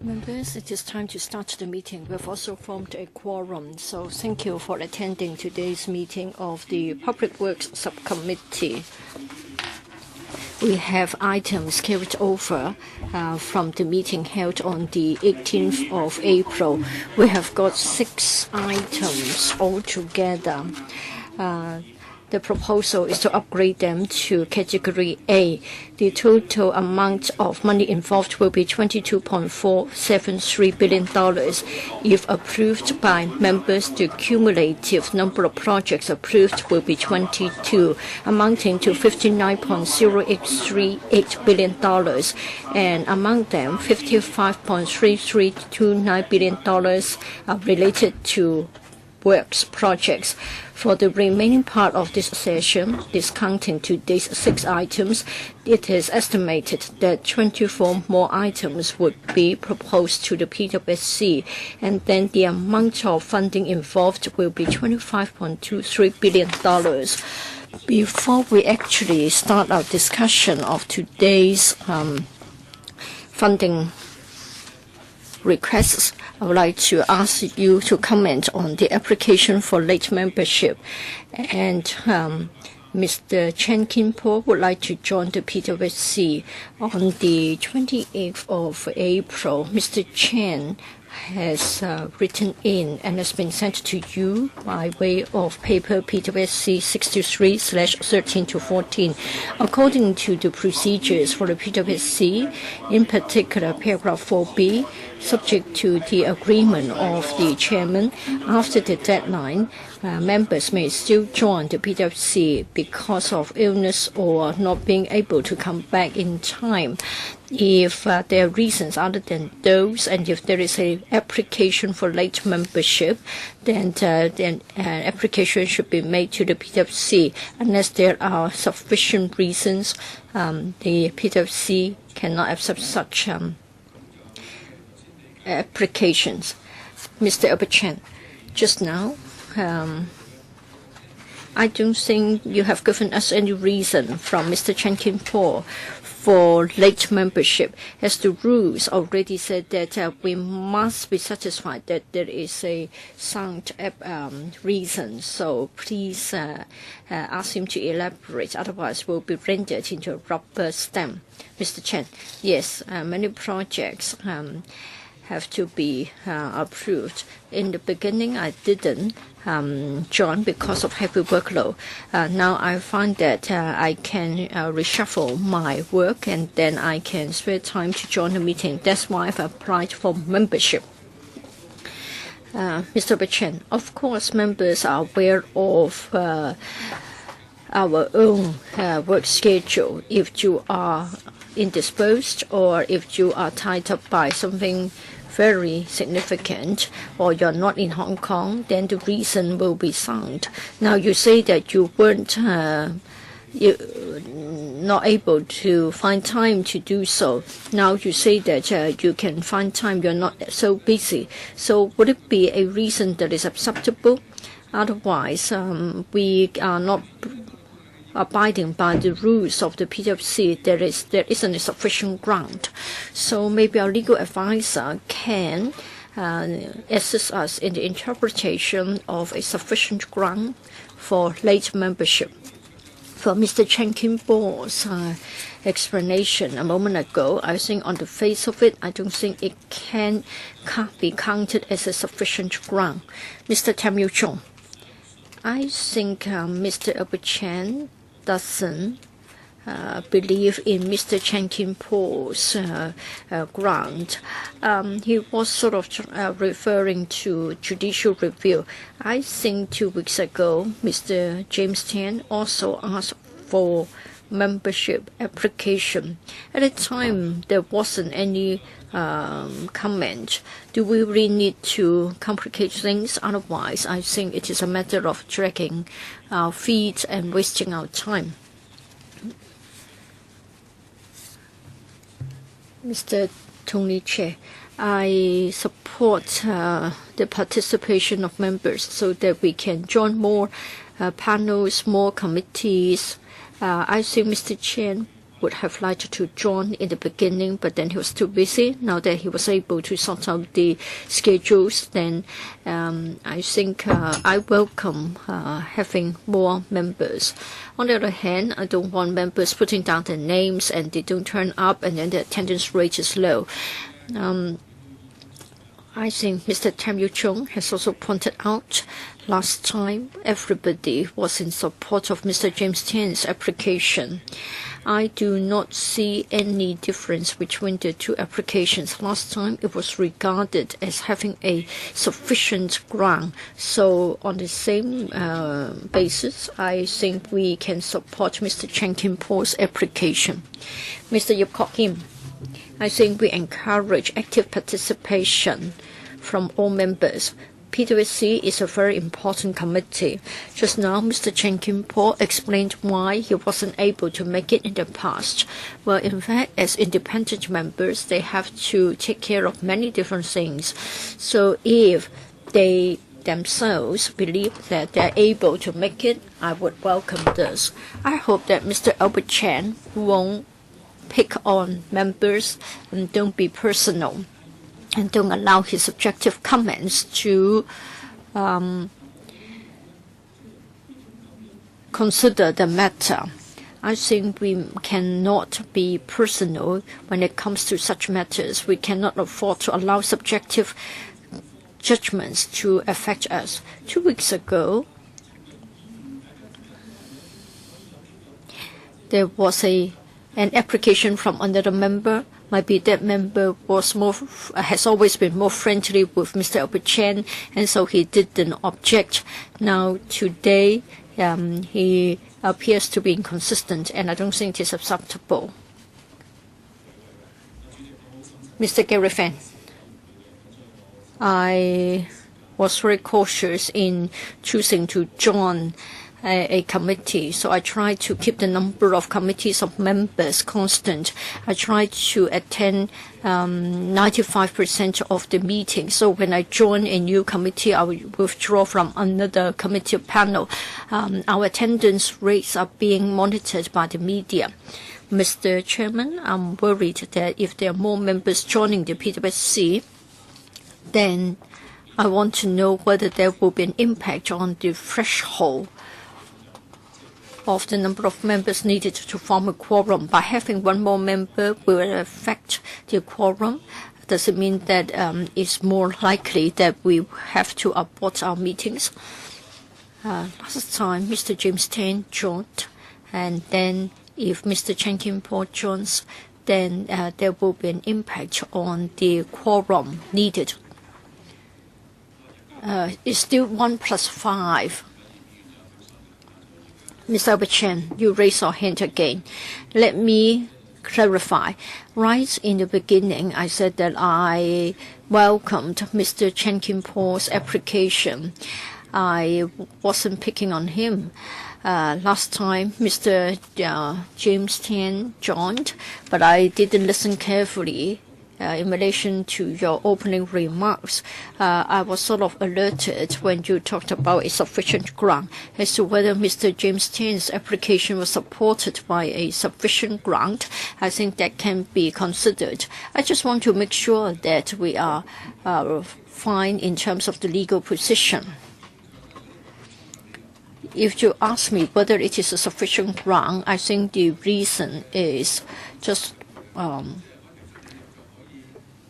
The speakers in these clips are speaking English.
Members, it is time to start the meeting. We've also formed a quorum, so thank you for attending today's meeting of the Public Works Subcommittee. We have items carried over from the meeting held on the 18th of April. We have got 6 items altogether. The proposal is to upgrade them to Category A. The total amount of money involved will be $22.473 billion. If approved by members, the cumulative number of projects approved will be 22, amounting to $59.0838 billion. And among them, $55.3329 billion are related to works projects. For the remaining part of this session, discounting today's 6 items, it is estimated that 24 more items would be proposed to the PWSC, and then the amount of funding involved will be $25.23 billion. Before we actually start our discussion of today's funding requests, I would like to ask you to comment on the application for late membership. And Mr. Chen Kim-po would like to join the PWSC on the 28th of April. Mr. Chen has written in and has been sent to you by way of paper PWSC 63/13-14. According to the procedures for the PWSC, in particular paragraph 4B, subject to the agreement of the chairman, after the deadline, members may still join the PWSC because of illness or not being able to come back in time. If there are reasons other than those, and if there is an application for late membership, then application should be made to the PWSC. Unless there are sufficient reasons, the PWSC cannot accept such applications. Mr. Albert Chen, just now, I don't think you have given us any reason from Mr. Chen Kim-po for late membership, as the rules already said that we must be satisfied that there is a sound reason. So please ask him to elaborate, otherwise we'll be rendered into a rubber stamp. Mr. Chen, yes, many projects have to be approved. In the beginning, I didn't join because of heavy workload. Now I find that I can reshuffle my work, and then I can spare time to join the meeting. That's why I've applied for membership. Mr. Chen, of course, members are aware of our own work schedule. If you are indisposed or if you are tied up by something very significant, or you're not in Hong Kong, then the reason will be sound. Now you say that you weren't not able to find time to do so. Now you say that you can find time, you're not so busy. So would it be a reason that is acceptable? Otherwise, we are not abiding by the rules of the PWC. There isn't a sufficient ground. So maybe our legal advisor can assist us in the interpretation of a sufficient ground for late membership. For Mr. Chen Kim-po's explanation a moment ago, I think on the face of it, I don't think it can't be counted as a sufficient ground. Mr. Tam Yu Chong, I think Mr. Albert Chen doesn't believe in Mr. Chen Kim-po's ground. He was sort of referring to judicial review. I think 2 weeks ago, Mr. James Tan also asked for membership application. At the time, there wasn't any comment. Do we really need to complicate things? Otherwise, I think it is a matter of dragging our feet and wasting our time. Mr. Tony Che, I support the participation of members so that we can join more panels, more committees. I think Mr. Chen would have liked to join in the beginning, but then he was too busy. Now that he was able to sort out the schedules, then I think I welcome having more members. On the other hand, I don't want members putting down their names and they don't turn up and then the attendance rate is low. I think Mr. Tam Yu Chung has also pointed out last time everybody was in support of Mr. James Tian's application. I do not see any difference between the two applications. Last time it was regarded as having a sufficient ground. So on the same basis, I think we can support Mr. Chen Kim-po's application. Mr. Yip Kok Kim, I think we encourage active participation from all members. PWSC is a very important committee. Just now, Mr. Chen Kim-po explained why he wasn't able to make it in the past. Well, in fact, as independent members, they have to take care of many different things. So if they themselves believe that they're able to make it, I would welcome this. I hope that Mr. Albert Chan won't pick on members and don't be personal and don't allow his subjective comments to consider the matter. I think we cannot be personal when it comes to such matters. We cannot afford to allow subjective judgments to affect us. 2 weeks ago, there was an application from another member. Maybe that member has always been more friendly with Mr. Albert Chan, and so he didn't object. Now today, he appears to be inconsistent, and I don't think it is acceptable. Mr. Gary Fan, I was very cautious in choosing to join a committee, so I try to keep the number of committees of members constant. I try to attend 95% of the meetings. So when I join a new committee, I will withdraw from another committee panel. Our attendance rates are being monitored by the media. Mr. Chairman, I'm worried that if there are more members joining the PWSC, then I want to know whether there will be an impact on the threshold of the number of members needed to form a quorum. By having one more member will affect the quorum. Does it mean that it's more likely that we have to abort our meetings? Last time, Mr. James Tian joined, and then if Mr. Chen Kim-po joins, then there will be an impact on the quorum needed. It's still 1 + 5. Mr. Albert Chan, you raise your hand again. Let me clarify. Right in the beginning, I said that I welcomed Mr. Chen Kim-po's application. I wasn't picking on him. Last time, Mr. James Tian joined, but I didn't listen carefully. In relation to your opening remarks, I was sort of alerted when you talked about a sufficient ground as to whether Mr. James Tian's application was supported by a sufficient ground. I think that can be considered. I just want to make sure that we are fine in terms of the legal position. If you ask me whether it is a sufficient ground, I think the reason is just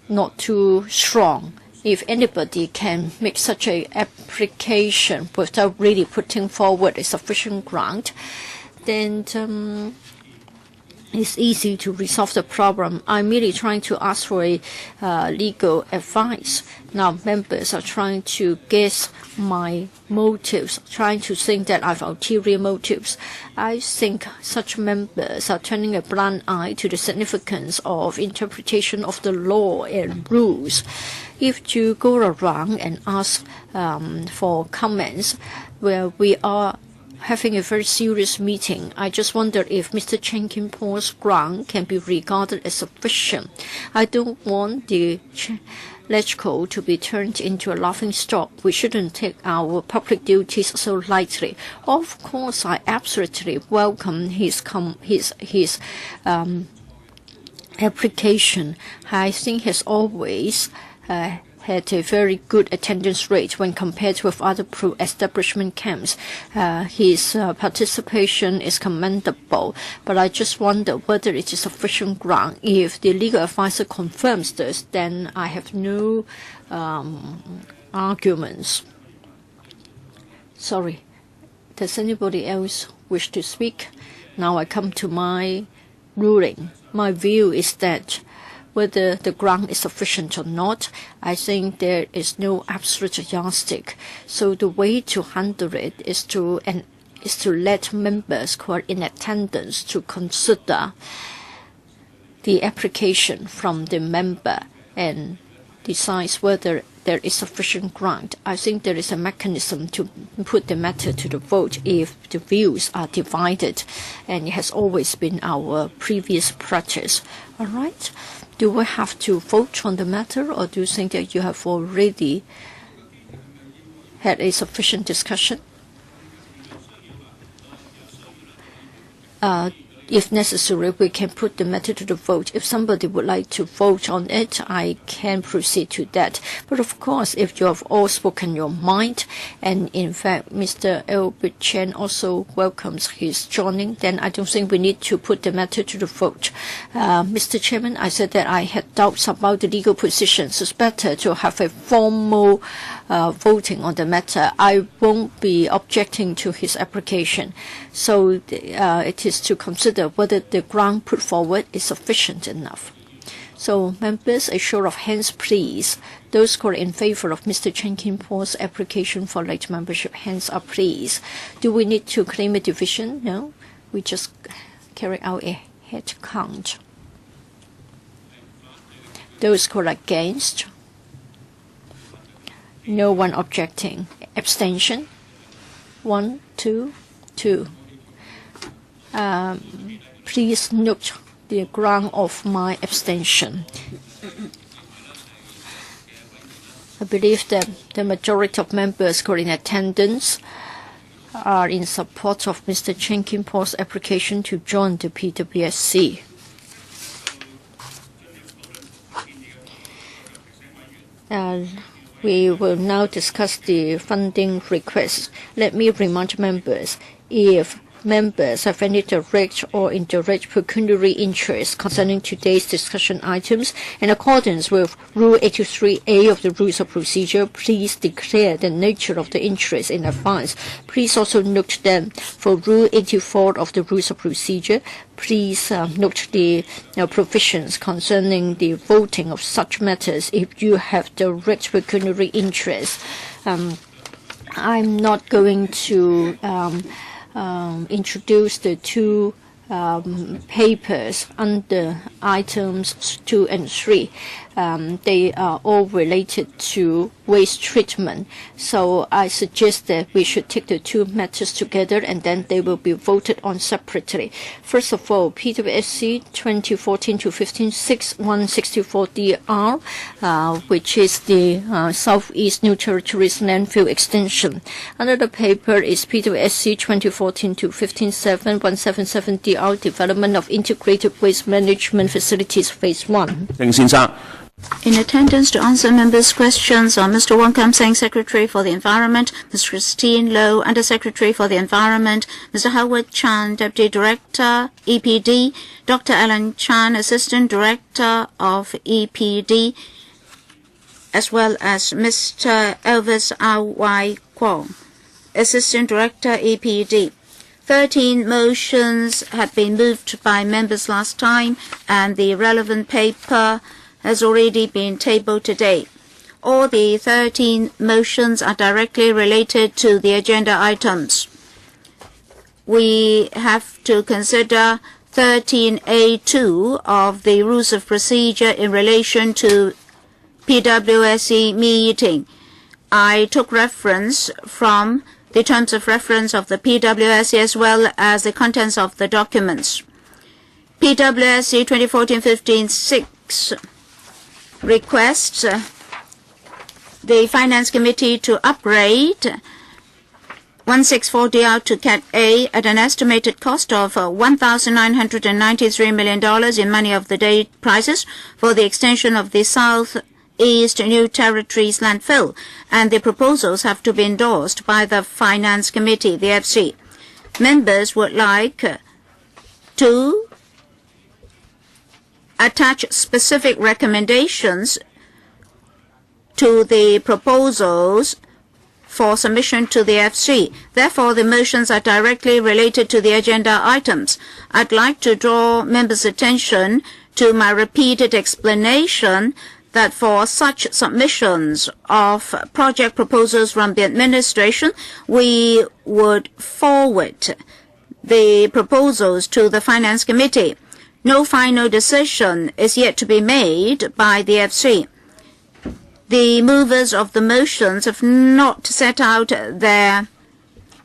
not too strong. If anybody can make such an application without really putting forward a sufficient ground, then it's easy to resolve the problem. I'm merely trying to ask for a legal advice. Now members are trying to guess my motives, trying to think that I have ulterior motives. I think such members are turning a blind eye to the significance of interpretation of the law and rules. If you go around and ask for comments where we are having a very serious meeting, I just wonder if Mr. Chen Kim-po's ground can be regarded as sufficient. I don't want the electrical to be turned into a laughingstock. We shouldn't take our public duties so lightly. Of course, I absolutely welcome his application. I think has always had a very good attendance rate when compared with other pro-establishment camps. His participation is commendable, but I just wonder whether it is sufficient ground. If the legal advisor confirms this, then I have no arguments. Sorry. Does anybody else wish to speak? Now I come to my ruling. My view is that whether the ground is sufficient or not, I think there is no absolute yardstick. So the way to handle it is to let members who are in attendance to consider the application from the member and decides whether there is sufficient ground. I think there is a mechanism to put the matter to the vote if the views are divided, and it has always been our previous practice. All right? Do we have to vote on the matter, or do you think that you have already had a sufficient discussion? If necessary, we can put the matter to the vote. If somebody would like to vote on it, I can proceed to that. But of course, if you have all spoken your mind, and in fact, Mr. Albert Chen also welcomes his joining, then I don't think we need to put the matter to the vote. Mr. Chairman, I said that I had doubts about the legal positions. It's better to have a formal voting on the matter. I won't be objecting to his application. So it is to consider whether the ground put forward is sufficient enough. So members, a show of hands, please. Those who are in favor of Mr. Chen Kin-po's application for late membership, hands up, please. Do we need to claim a division? No. We just carry out a head count. Those who are against? No one objecting. Abstention? 1, 2, 2. Please note the ground of my abstention. I believe that the majority of members who are in attendance are in support of Mr. Chen Kin-po's application to join the PWSC. We will now discuss the funding requests. Let me remind members, if members have any direct or indirect pecuniary interest concerning today's discussion items, in accordance with Rule 83A of the Rules of Procedure, please declare the nature of the interest in advance. Please also note that for Rule 84 of the Rules of Procedure, please note the provisions concerning the voting of such matters if you have direct pecuniary interest. I'm not going to introduce the two papers under items 2 and 3. They are all related to waste treatment. So I suggest that we should take the two matters together and then they will be voted on separately. First of all, PWSC 2014-15 6164DR, which is the Southeast New Territories landfill extension. Another paper is PWSC 2014-15 7177DR, Development of Integrated Waste Management Facilities Phase 1. In attendance to answer members' questions are Mr. Wong Kam-seng, Secretary for the Environment, Ms. Christine Low, Under-Secretary for the Environment, Mr. Howard Chan, Deputy Director, EPD, Dr. Alan Chan, Assistant Director of EPD, as well as Mr. Elvis R.Y. Kwong, Assistant Director, EPD. 13 motions had been moved by members last time, and the relevant paper has already been tabled today. All the 13 motions are directly related to the agenda items. We have to consider 13A2 of the Rules of Procedure in relation to PWSC meeting. I took reference from the terms of reference of the PWSC as well as the contents of the documents. PWSC 2014-15 6 requests the Finance Committee to upgrade 164DR to Cat A at an estimated cost of $1,993 million in money of the day prices for the extension of the Southeast New Territories landfill, and the proposals have to be endorsed by the Finance Committee, the FC. Members would like to attach specific recommendations to the proposals for submission to the FC. Therefore, the motions are directly related to the agenda items. I'd like to draw members' attention to my repeated explanation that for such submissions of project proposals from the administration, we would forward the proposals to the Finance Committee. No final decision is yet to be made by the FC. The movers of the motions have not set out their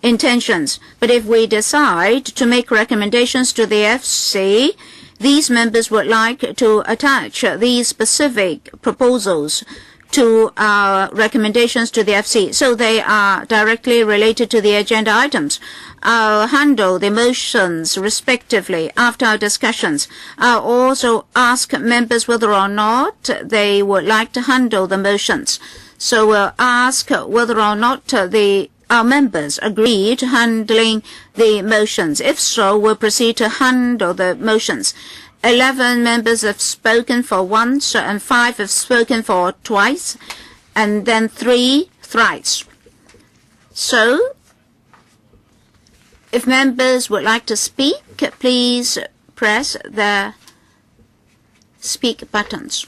intentions, but if we decide to make recommendations to the FC, these members would like to attach these specific proposals to our recommendations to the FC, so they are directly related to the agenda items. I'll handle the motions respectively after our discussions. I'll also ask members whether or not they would like to handle the motions. So we'll ask whether or not our members agree to handling the motions. If so, we'll proceed to handle the motions. 11 members have spoken for once, and 5 have spoken for twice, and then 3 thrice. So, if members would like to speak, please press the speak buttons.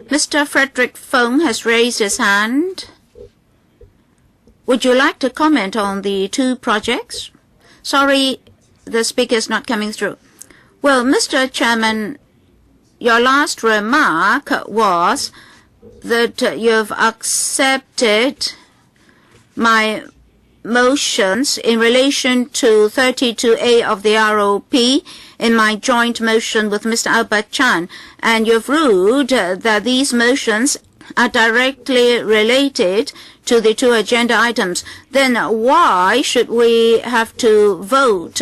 Mr. Frederick Fong has raised his hand. Would you like to comment on the 2 projects? Sorry, the speaker is not coming through. Well, Mr. Chairman, your last remark was that you've accepted my motions in relation to 32A of the ROP in my joint motion with Mr. Albert Chan, and you've ruled that these motions are directly related to the 2 agenda items. Then why should we have to vote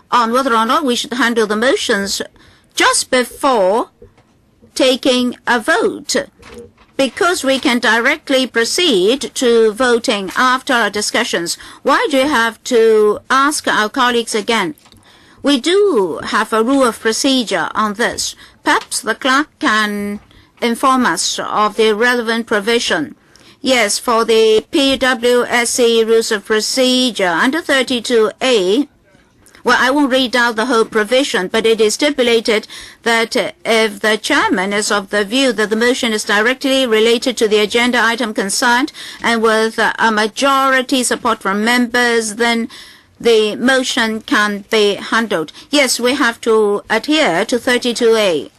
on whether or not we should handle the motions just before taking a vote? Because we can directly proceed to voting after our discussions. Why do you have to ask our colleagues again? We do have a rule of procedure on this. Perhaps the clerk can inform us of the relevant provision. Yes, for the PWSC rules of procedure under 32A, well, I won't read out the whole provision, but it is stipulated that if the chairman is of the view that the motion is directly related to the agenda item concerned and with a majority support from members, then the motion can be handled. Yes, we have to adhere to 32A.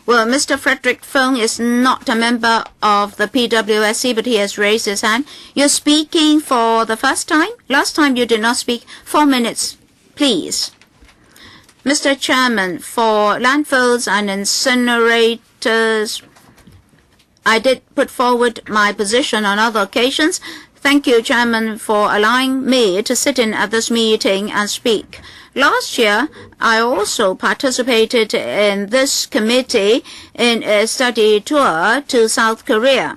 Well, Mr. Frederick Fong is not a member of the PWSC, but he has raised his hand. You're speaking for the first time? Last time you did not speak. 4 minutes, please. Mr. Chairman, for landfills and incinerators, I did put forward my position on other occasions. Thank you, Chairman, for allowing me to sit in at this meeting and speak. Last year, I also participated in this committee in a study tour to South Korea.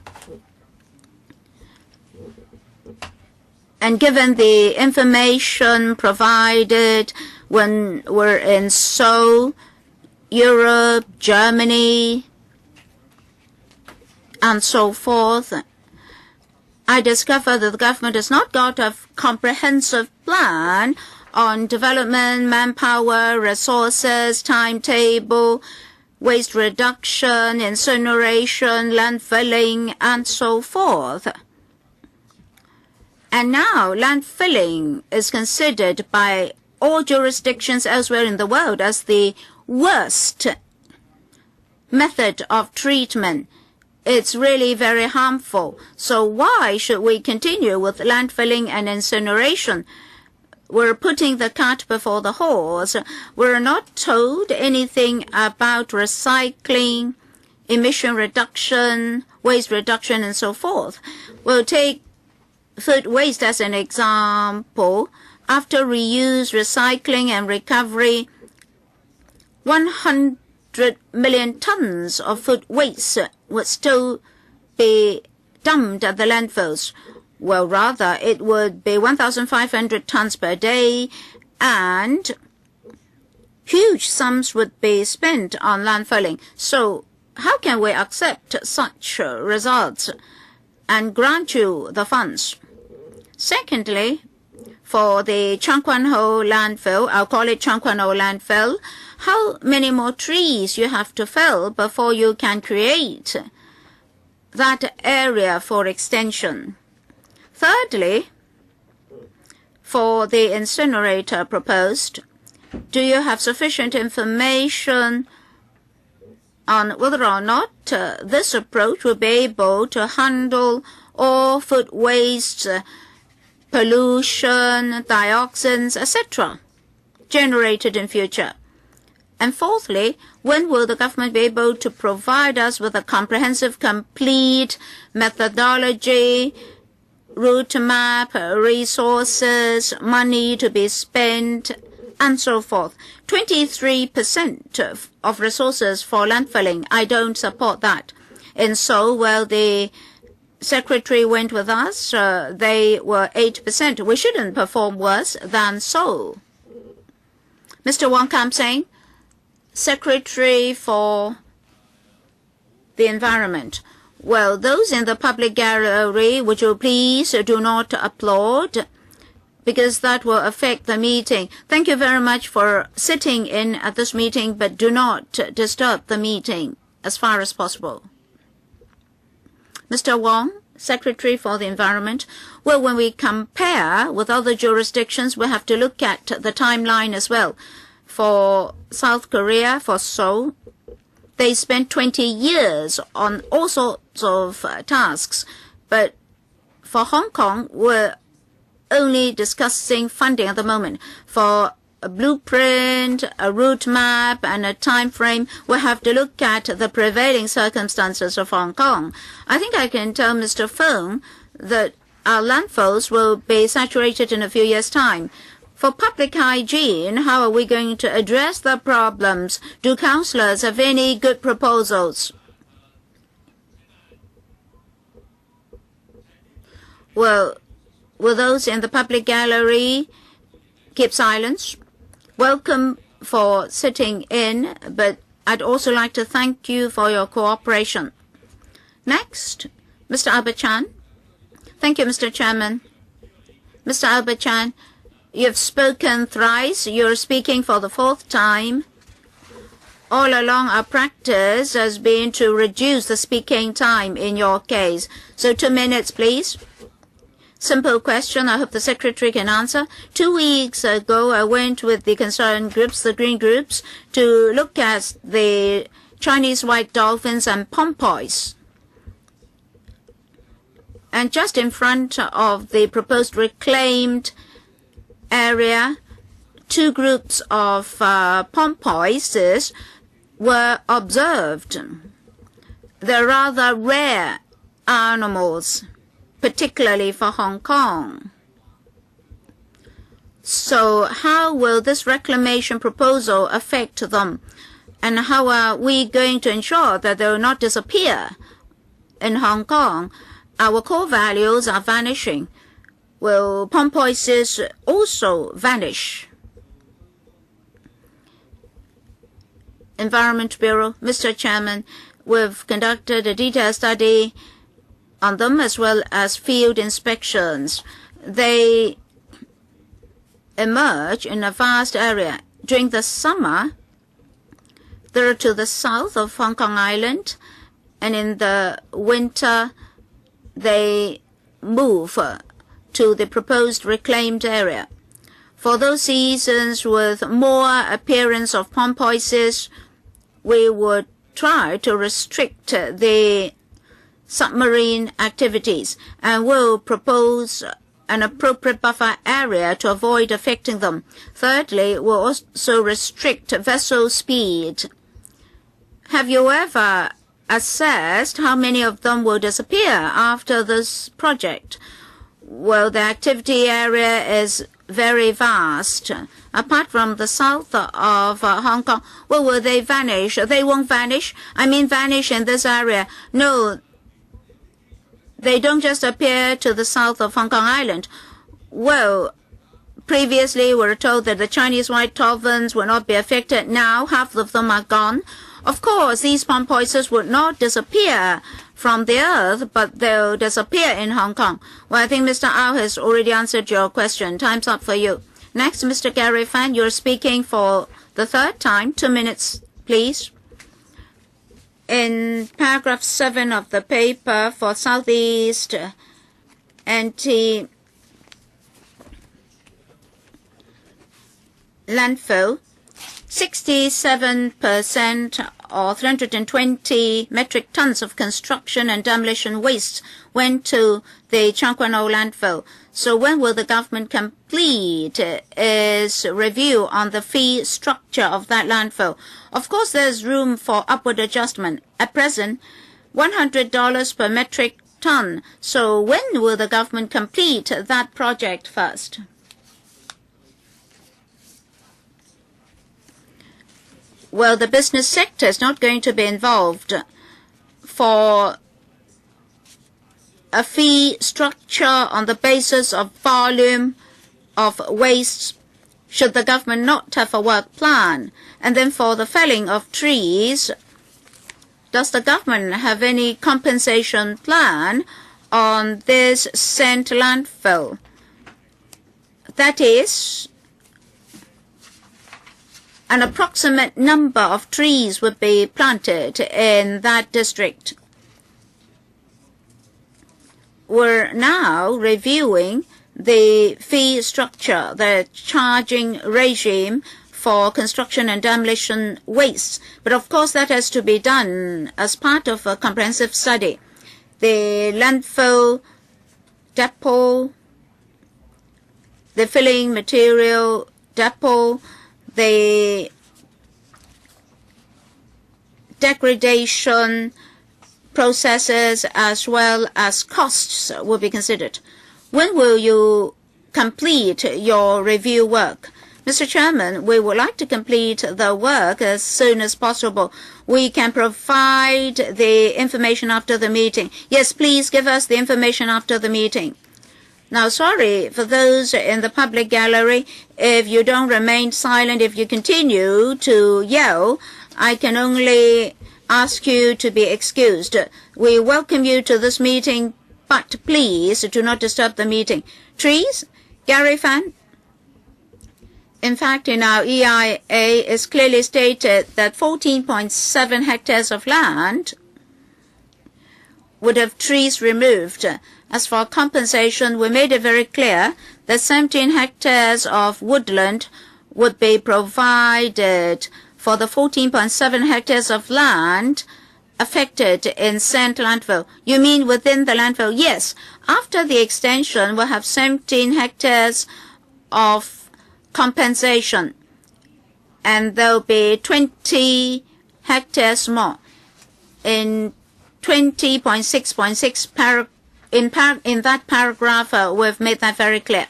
And given the information provided when we're in Seoul, Europe, Germany, and so forth, I discovered that the government has not got a comprehensive plan on development, manpower, resources, timetable, waste reduction, incineration, landfilling, and so forth. And now landfilling is considered by all jurisdictions elsewhere in the world as the worst method of treatment. It's really very harmful. So why should we continue with landfilling and incineration? we're putting the cart before the horse. We're not told anything about recycling, emission reduction, waste reduction, and so forth. We'll take food waste as an example. After reuse, recycling, and recovery, 100 million tons of food waste would still be dumped at the landfills. Well, rather, it would be 1,500 tons per day, and huge sums would be spent on landfilling. So how can we accept such results and grant you the funds? Secondly, for the Chang Kwan Ho landfill, I'll call it Chang Kwan Ho landfill, how many more trees you have to fell before you can create that area for extension? Thirdly, for the incinerator proposed, do you have sufficient information on whether or not this approach will be able to handle all food waste, pollution, dioxins, etc., generated in future? And fourthly, when will the government be able to provide us with a comprehensive, complete methodology, route map, resources, money to be spent, and so forth? 23% of resources for landfilling, I don't support that. And so, well, the Secretary went with us, they were 8%. We shouldn't perform worse than so. Mr. Wong Kam Seng, Secretary for the Environment. Well, those in the public gallery, would you please do not applaud, because that will affect the meeting. Thank you very much for sitting in at this meeting, but do not disturb the meeting as far as possible. Mr. Wong, Secretary for the Environment. Well, when we compare with other jurisdictions, we have to look at the timeline as well. For South Korea, for Seoul, they spent 20 years on all sorts of tasks. But for Hong Kong, we're only discussing funding at the moment. For a blueprint, a route map, and a time frame, we have to look at the prevailing circumstances of Hong Kong. I think I can tell Mr. Feng that our landfills will be saturated in a few years' time. For public hygiene, how are we going to address the problems? Do councillors have any good proposals? Well, will those in the public gallery keep silence? Welcome for sitting in, but I'd also like to thank you for your cooperation. Next, Mr. Albert Chan. Thank you, Mr. Chairman. Mr. Albert Chan, you've spoken thrice. You're speaking for the fourth time. All along, our practice has been to reduce the speaking time in your case. So 2 minutes, please. Simple question. I hope the Secretary can answer. 2 weeks ago, I went with the concerned groups, the green groups, to look at the Chinese white dolphins and pompoids. And just in front of the proposed reclaimed area, 2 groups of pompoids were observed. They're rather rare animals, particularly for Hong Kong. So how will this reclamation proposal affect them? And how are we going to ensure that they will not disappear in Hong Kong? Our core values are vanishing. Will pompoids also vanish? Environment Bureau, Mr. Chairman, we've conducted a detailed study on them as well as field inspections. They emerge in a vast area. During the summer, they're to the south of Hong Kong Island, and in the winter, they move to the proposed reclaimed area. For those seasons with more appearance of pompoids, we would try to restrict the submarine activities, and will propose an appropriate buffer area to avoid affecting them. Thirdly, we'll also restrict vessel speed. Have you ever assessed how many of them will disappear after this project? Well, the activity area is very vast. Apart from the south of Hong Kong, well, will they vanish? They won't vanish. I mean vanish in this area. No, they don't just appear to the south of Hong Kong Island. Well, previously we were told that the Chinese white dolphins will not be affected. Now half of them are gone. Of course, these porpoises would not disappear from the earth, but they'll disappear in Hong Kong. Well, I think Mr. Au has already answered your question. Time's up for you. Next, Mr. Gary Fan, you're speaking for the third time. 2 minutes, please. In paragraph 7 of the paper for Southeast anti-landfill, 67% or 320 metric tons of construction and demolition waste went to the Chang Kwan O landfill. So when will the government complete its review on the fee structure of that landfill? Of course, there's room for upward adjustment. At present, $100 per metric ton. So when will the government complete that project first? Well, the business sector is not going to be involved for a fee structure on the basis of volume of waste should the government not have a work plan. And then for the felling of trees, does the government have any compensation plan on this sand landfill? That is, an approximate number of trees would be planted in that district. We're now reviewing the fee structure, the charging regime for construction and demolition waste. But of course that has to be done as part of a comprehensive study. The landfill depot, the filling material depot, the degradation processes as well as costs will be considered. When will you complete your review work? Mr. Chairman, we would like to complete the work as soon as possible. We can provide the information after the meeting. Yes, please give us the information after the meeting. Now, sorry for those in the public gallery. If you don't remain silent, if you continue to yell, I can only ask you to be excused. We welcome you to this meeting, but please do not disturb the meeting. Trees? Gary Fan? In fact, in our EIA, it's clearly stated that 14.7 hectares of land would have trees removed. As for compensation, we made it very clear that 17 hectares of woodland would be provided for the 14.7 hectares of land affected in sand landfill. You mean within the landfill? Yes. After the extension, we'll have 17 hectares of compensation, and there'll be 20 hectares more in 20.6.6 in that paragraph. We've made that very clear.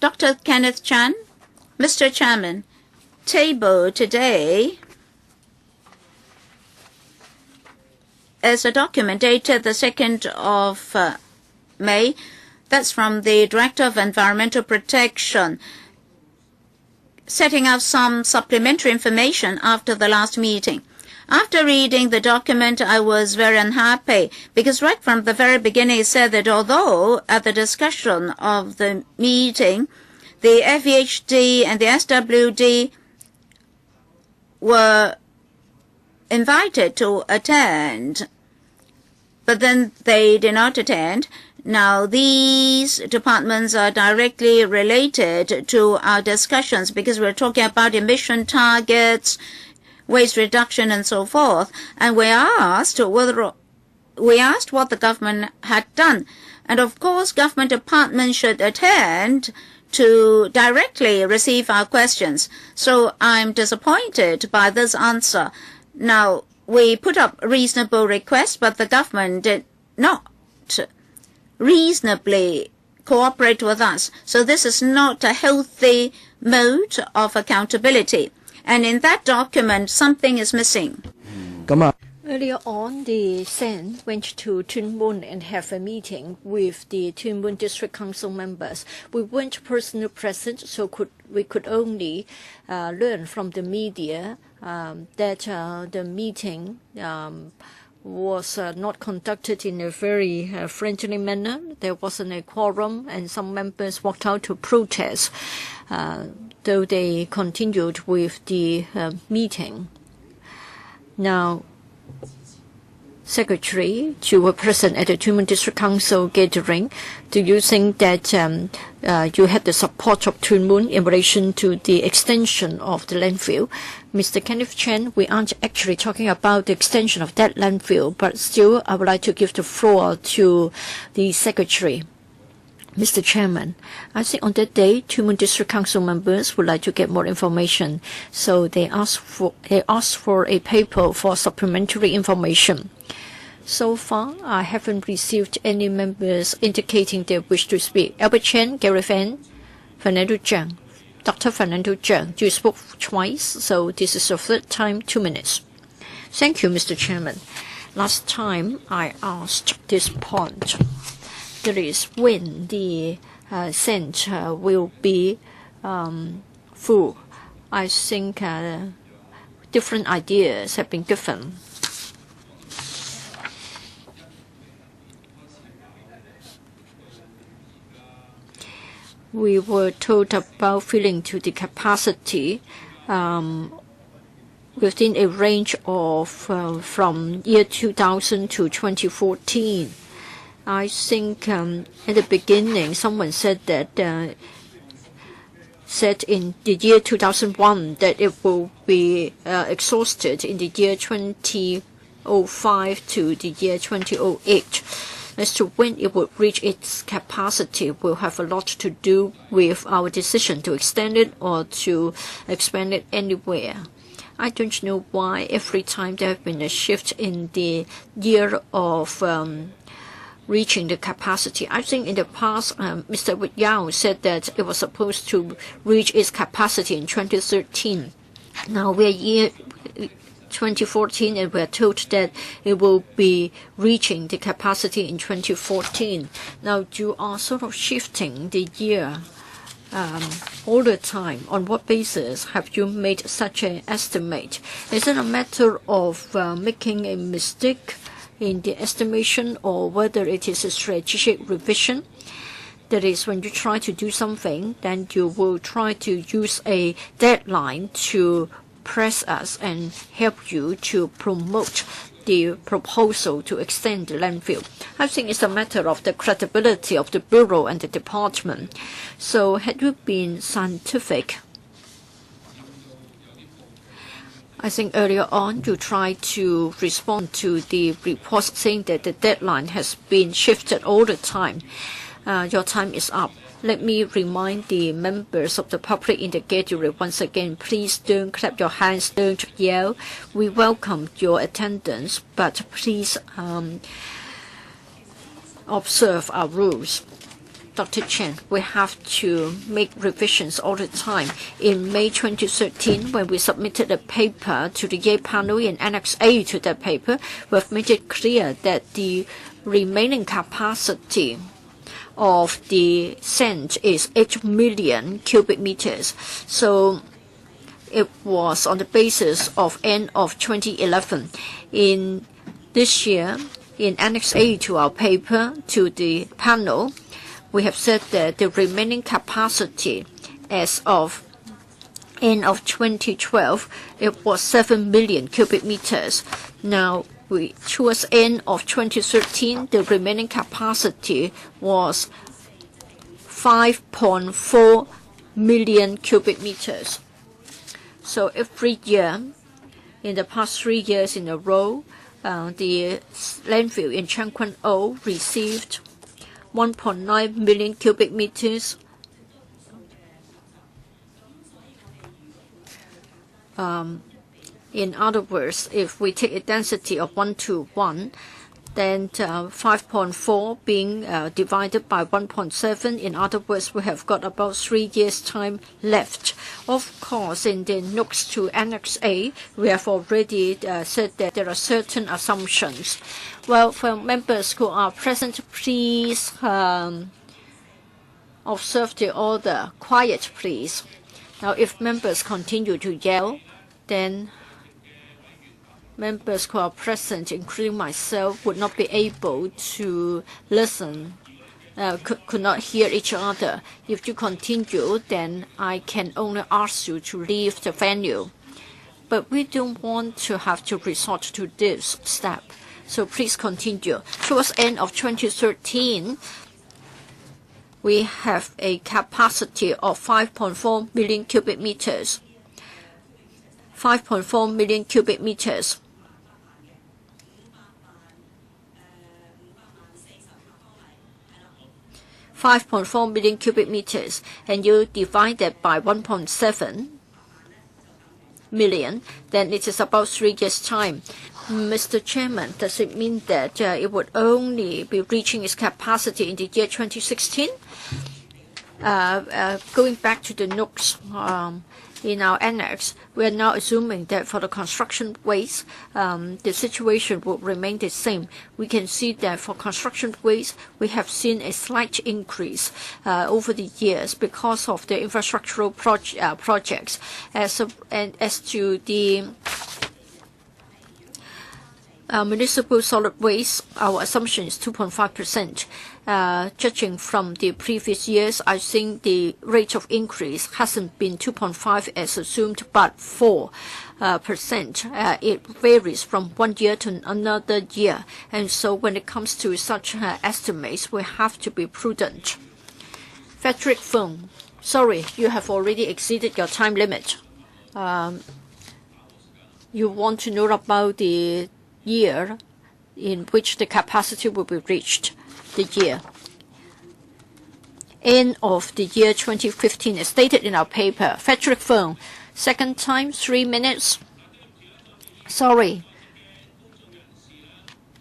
Dr. Kenneth Chan, Mr. Chairman, table today is a document dated the 2nd of May. That's from the Director of Environmental Protection, setting out some supplementary information after the last meeting. After reading the document, I was very unhappy because right from the very beginning it said that although at the discussion of the meeting, the FEHD and the SWD were invited to attend, but then they did not attend. Now, these departments are directly related to our discussions because we're talking about emission targets, waste reduction, and so forth. And we asked what the government had done. And of course, government departments should attend to directly receive our questions. So I'm disappointed by this answer. Now, we put up reasonable requests, but the government did not reasonably cooperate with us. So this is not a healthy mode of accountability. And in that document, something is missing. Earlier on, the Sen went to Tuen Mun and have a meeting with the Tuen Mun District Council members. We weren't personally present, so we could only learn from the media that the meeting was not conducted in a very friendly manner. There wasn't a quorum, and some members walked out to protest, though they continued with the meeting. Now, Secretary, you were present at the Tuen Mun District Council gathering. Do you think that you had the support of Tuen Mun in relation to the extension of the landfill? Mr. Kenneth Chen, we aren't actually talking about the extension of that landfill, but still I would like to give the floor to the Secretary. Mr. Chairman, I think on that day, Tuen Mun District Council members would like to get more information, so they asked for a paper for supplementary information. So far, I haven't received any members indicating they wish to speak. Albert Chen, Gary Fan, Fernando Zhang. Dr. Fernando Zhang, you spoke twice, so this is your third time, 2 minutes. Thank you, Mr. Chairman. Last time I asked this point. That is when the scent will be full. I think different ideas have been given. We were told about filling to the capacity within a range of from year 2000 to 2014. I think at the beginning someone said that said in the year 2001 that it will be exhausted in the year 2005 to the year 2008. As to when it will reach its capacity will have a lot to do with our decision to extend it or to expand it anywhere. I don't know why every time there have been a shift in the year of reaching the capacity. I think in the past, Mr. Wit Yao said that it was supposed to reach its capacity in 2013. Now we're year 2014 and we're told that it will be reaching the capacity in 2014. Now you are sort of shifting the year all the time. On what basis have you made such an estimate? Is it a matter of making a mistake in the estimation, or whether it is a strategic revision? That is, when you try to do something, then you will try to use a deadline to press us and help you to promote the proposal to extend the landfill. I think it's a matter of the credibility of the Bureau and the department. So had you been scientific? I think earlier on you tried to respond to the reports saying that the deadline has been shifted all the time. Your time is up. Let me remind the members of the public in the gathering once again, please don't clap your hands, don't yell. We welcome your attendance, but please observe our rules. Dr. Chen, we have to make revisions all the time. In May 2013, when we submitted a paper to the Yale panel in Annex A to that paper, we've made it clear that the remaining capacity of the sand is 8 million cubic meters. So it was on the basis of end of 2011. In this year, in Annex A to our paper to the panel, we have said that the remaining capacity as of end of 2012, it was 7 million cubic meters. Now, towards end of 2013, the remaining capacity was 5.4 million cubic meters. So every year, in the past 3 years in a row, the landfill in Changkwon O received 1.9 million cubic meters. In other words, if we take a density of 1 to 1, then 5.4 being divided by 1.7. In other words, we have got about 3 years' time left. Of course, in the notes to Annex A, we have already said that there are certain assumptions. Well, for members who are present, please observe the order. Quiet, please. Now, if members continue to yell, then members who are present, including myself, would not be able to listen, could not hear each other. If you continue, then I can only ask you to leave the venue. But we don't want to have to resort to this step. So please continue. Towards the end of 2013, we have a capacity of 5.4 million cubic meters. 5.4 million cubic meters. 5.4 million cubic meters, and you divide that by 1.7 million, then it is about 3 years' time. Mr. Chairman, does it mean that it would only be reaching its capacity in the year 2016? Going back to the notes in our annex, we are now assuming that for the construction waste, the situation will remain the same. We can see that for construction waste, we have seen a slight increase over the years because of the infrastructural projects. As to the municipal solid waste, our assumption is 2.5%. Judging from the previous years, I think the rate of increase hasn't been 2.5 as assumed, but 4%. It varies from one year to another year, and so when it comes to such estimates, we have to be prudent. Frederick Fung, sorry, you have already exceeded your time limit. You want to know about the year in which the capacity will be reached. The year. End of the year 2015 is stated in our paper. Frederick Fung, second time, 3 minutes. Sorry.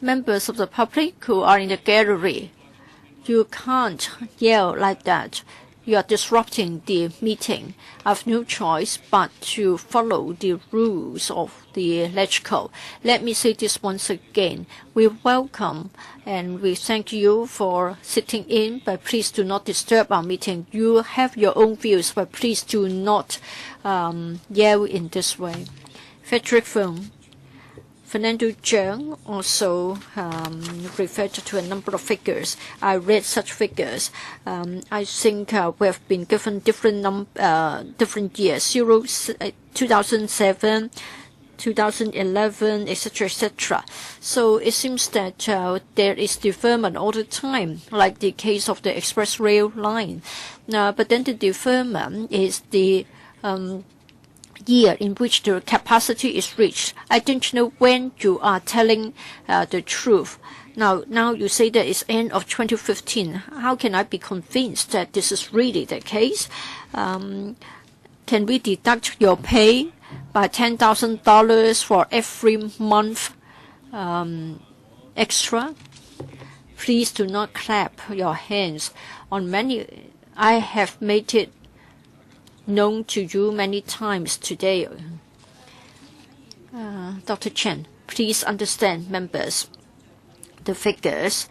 Members of the public who are in the gallery, you can't yell like that. You are disrupting the meeting. I have no choice but to follow the rules of the LegCo. Let me say this once again. We welcome and we thank you for sitting in, but please do not disturb our meeting. You have your own views, but please do not yell in this way. Frederick Fung. Fernando Zheng also referred to a number of figures. I read such figures. I think we have been given different years, 2007, 2011, etc., etc. So it seems that there is deferment all the time, like the case of the express rail line. But then the deferment is the year in which the capacity is reached. I don't know when you are telling the truth. Now you say that it's end of 2015. How can I be convinced that this is really the case? Can we deduct your pay by $10,000 for every month extra? Please do not clap your hands. I have made it known to you many times today. Dr. Chen, please understand, members, the figures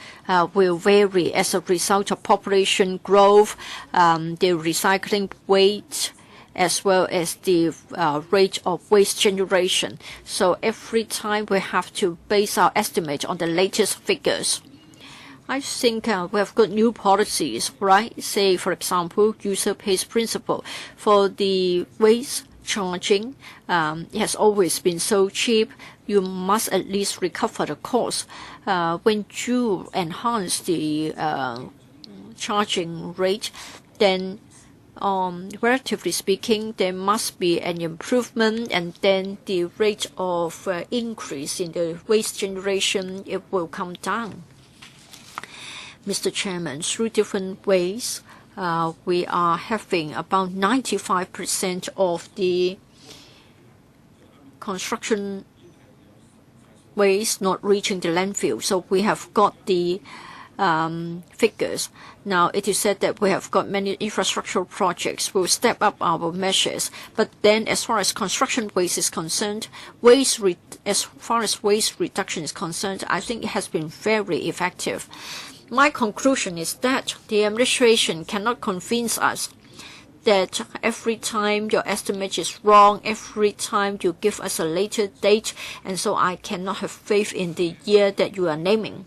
will vary as a result of population growth, the recycling rate, as well as the rate of waste generation. So every time we have to base our estimate on the latest figures. I think we have got new policies, right? Say, for example, user pays principle. For the waste charging, it has always been so cheap. You must at least recover the cost. When you enhance the charging rate, then relatively speaking, there must be an improvement, and then the rate of increase in the waste generation, it will come down. Mr. Chairman, through different ways, we are having about 95% of the construction waste not reaching the landfill. So we have got the figures. Now, it is said that we have got many infrastructural projects. We'll step up our measures. But then, as far as construction waste is concerned, as far as waste reduction is concerned, I think it has been very effective. My conclusion is that the administration cannot convince us that every time your estimate is wrong, every time you give us a later date, and so I cannot have faith in the year that you are naming.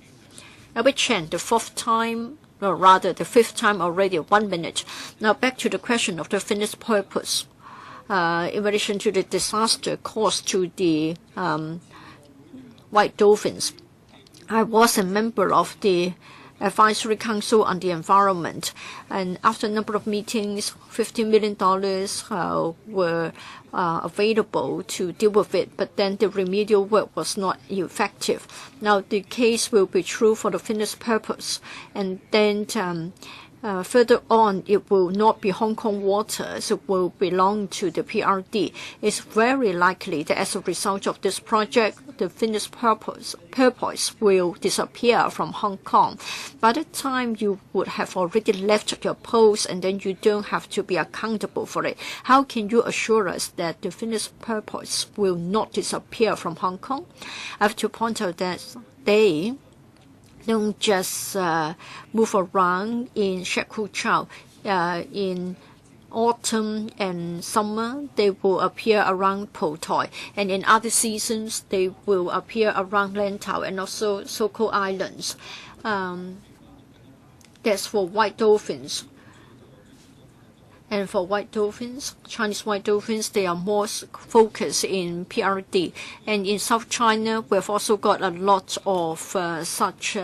Albert Chen, the fifth time already, 1 minute. Now back to the question of the finished purpose. In relation to the disaster caused to the white dolphins, I was a member of the Advisory Council on the Environment, and after a number of meetings, $50 million were available to deal with it, but then the remedial work was not effective. Now the case will be true for the finished purpose, and then further on, it will not be Hong Kong waters, it will belong to the PRD. It's very likely that as a result of this project, the finished purpose will disappear from Hong Kong. By the time you would have already left your post, and then you don't have to be accountable for it, how can you assure us that the finished purpose will not disappear from Hong Kong? I have to point out that they don't just move around in Shek Kwu Chau. In autumn and summer, they will appear around Po Toi, and in other seasons, they will appear around Lantau and also so-called islands. That's for white dolphins. And for white dolphins, Chinese white dolphins, they are more focused in PRD. And in South China, we've also got a lot of such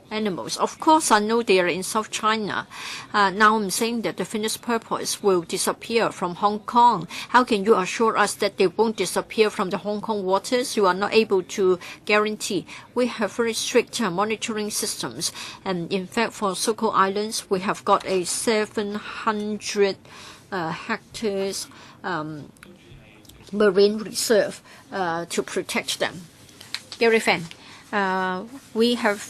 animals. Of course, I know they are in South China. Now I'm saying that the finished purpose will disappear from Hong Kong. How can you assure us that they won't disappear from the Hong Kong waters? You are not able to guarantee. We have very strict monitoring systems. And in fact, for so-called islands, we have got a 700 hectares marine reserve to protect them. Gary Fan. We have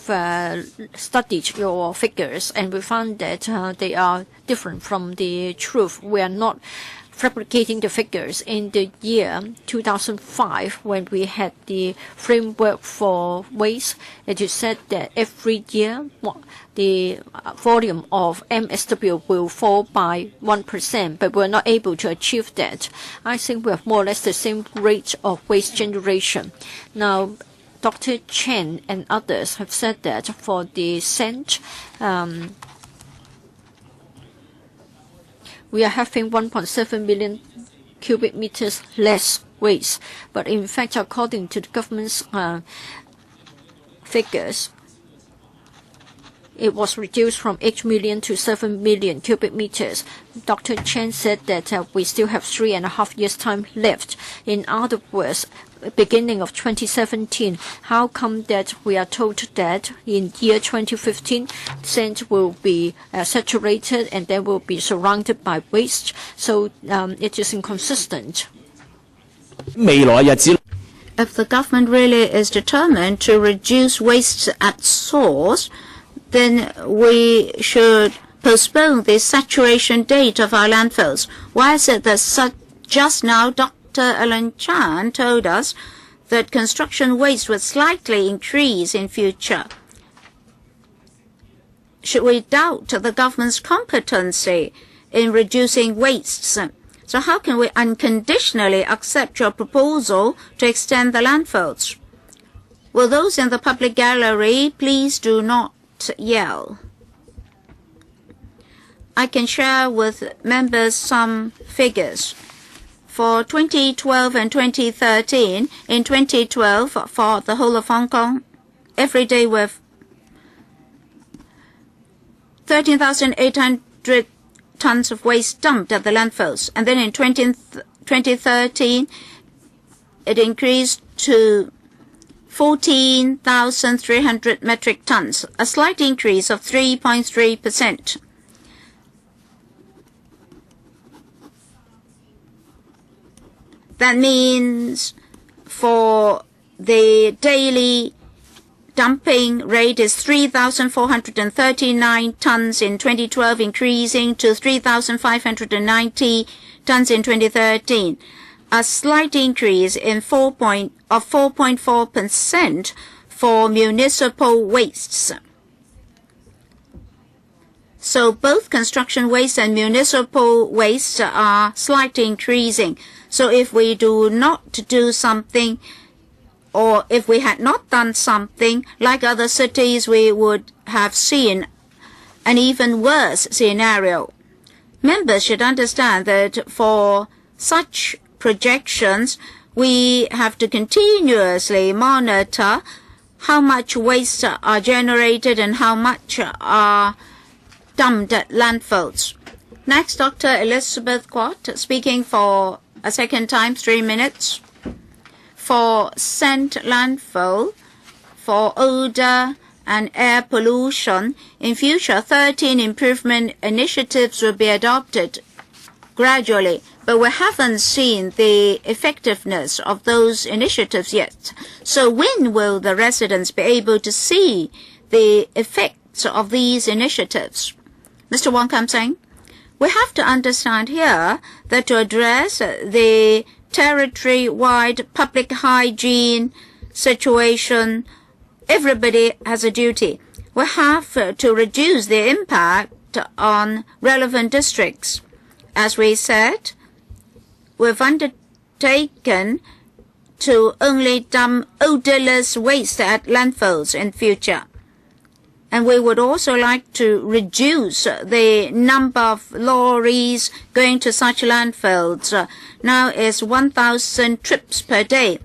studied your figures, and we found that they are different from the truth. We are not fabricating the figures. In the year 2005, when we had the framework for waste, it is said that every year the volume of MSW will fall by 1%, but we're not able to achieve that. I think we have more or less the same rate of waste generation. Now, Dr. Chen and others have said that for the scent, we are having 1.7 million cubic meters less waste. But in fact, according to the government's figures, it was reduced from 8 million to 7 million cubic meters. Dr. Chen said that we still have 3.5 years' time left. In other words, beginning of 2017, how come that we are told that in year 2015, sand will be saturated and then will be surrounded by waste? So it is inconsistent. If the government really is determined to reduce waste at source, then we should postpone the saturation date of our landfills. Why is it that just now Dr. Alan Chan told us that construction waste would slightly increase in future? Should we doubt the government's competency in reducing wastes? So how can we unconditionally accept your proposal to extend the landfills? Will those in the public gallery please do not yell? I can share with members some figures. For 2012 and 2013, in 2012, for the whole of Hong Kong, every day with 13,800 tons of waste dumped at the landfills. And then in 2013, it increased to 14,300 metric tons, a slight increase of 3.3%. That means for the daily dumping rate is 3,439 tons in 2012, increasing to 3,590 tons in 2013. A slight increase in 4.4% for municipal wastes. So both construction waste and municipal waste are slightly increasing. So if we do not do something, or if we had not done something like other cities, we would have seen an even worse scenario. Members should understand that for such projections, we have to continuously monitor how much waste are generated and how much are dumped at landfills. Next, Dr. Elizabeth Quat, speaking for a second time, 3 minutes. For sand landfill, for odor and air pollution, in future 13 improvement initiatives will be adopted gradually, but we haven't seen the effectiveness of those initiatives yet. So when will the residents be able to see the effects of these initiatives? Mr. Wong Kam Seng, we have to understand here that to address the territory-wide public hygiene situation, everybody has a duty. We have to reduce the impact on relevant districts. As we said, we've undertaken to only dump odorless waste at landfills in future. And we would also like to reduce the number of lorries going to such landfills. Now is 1,000 trips per day.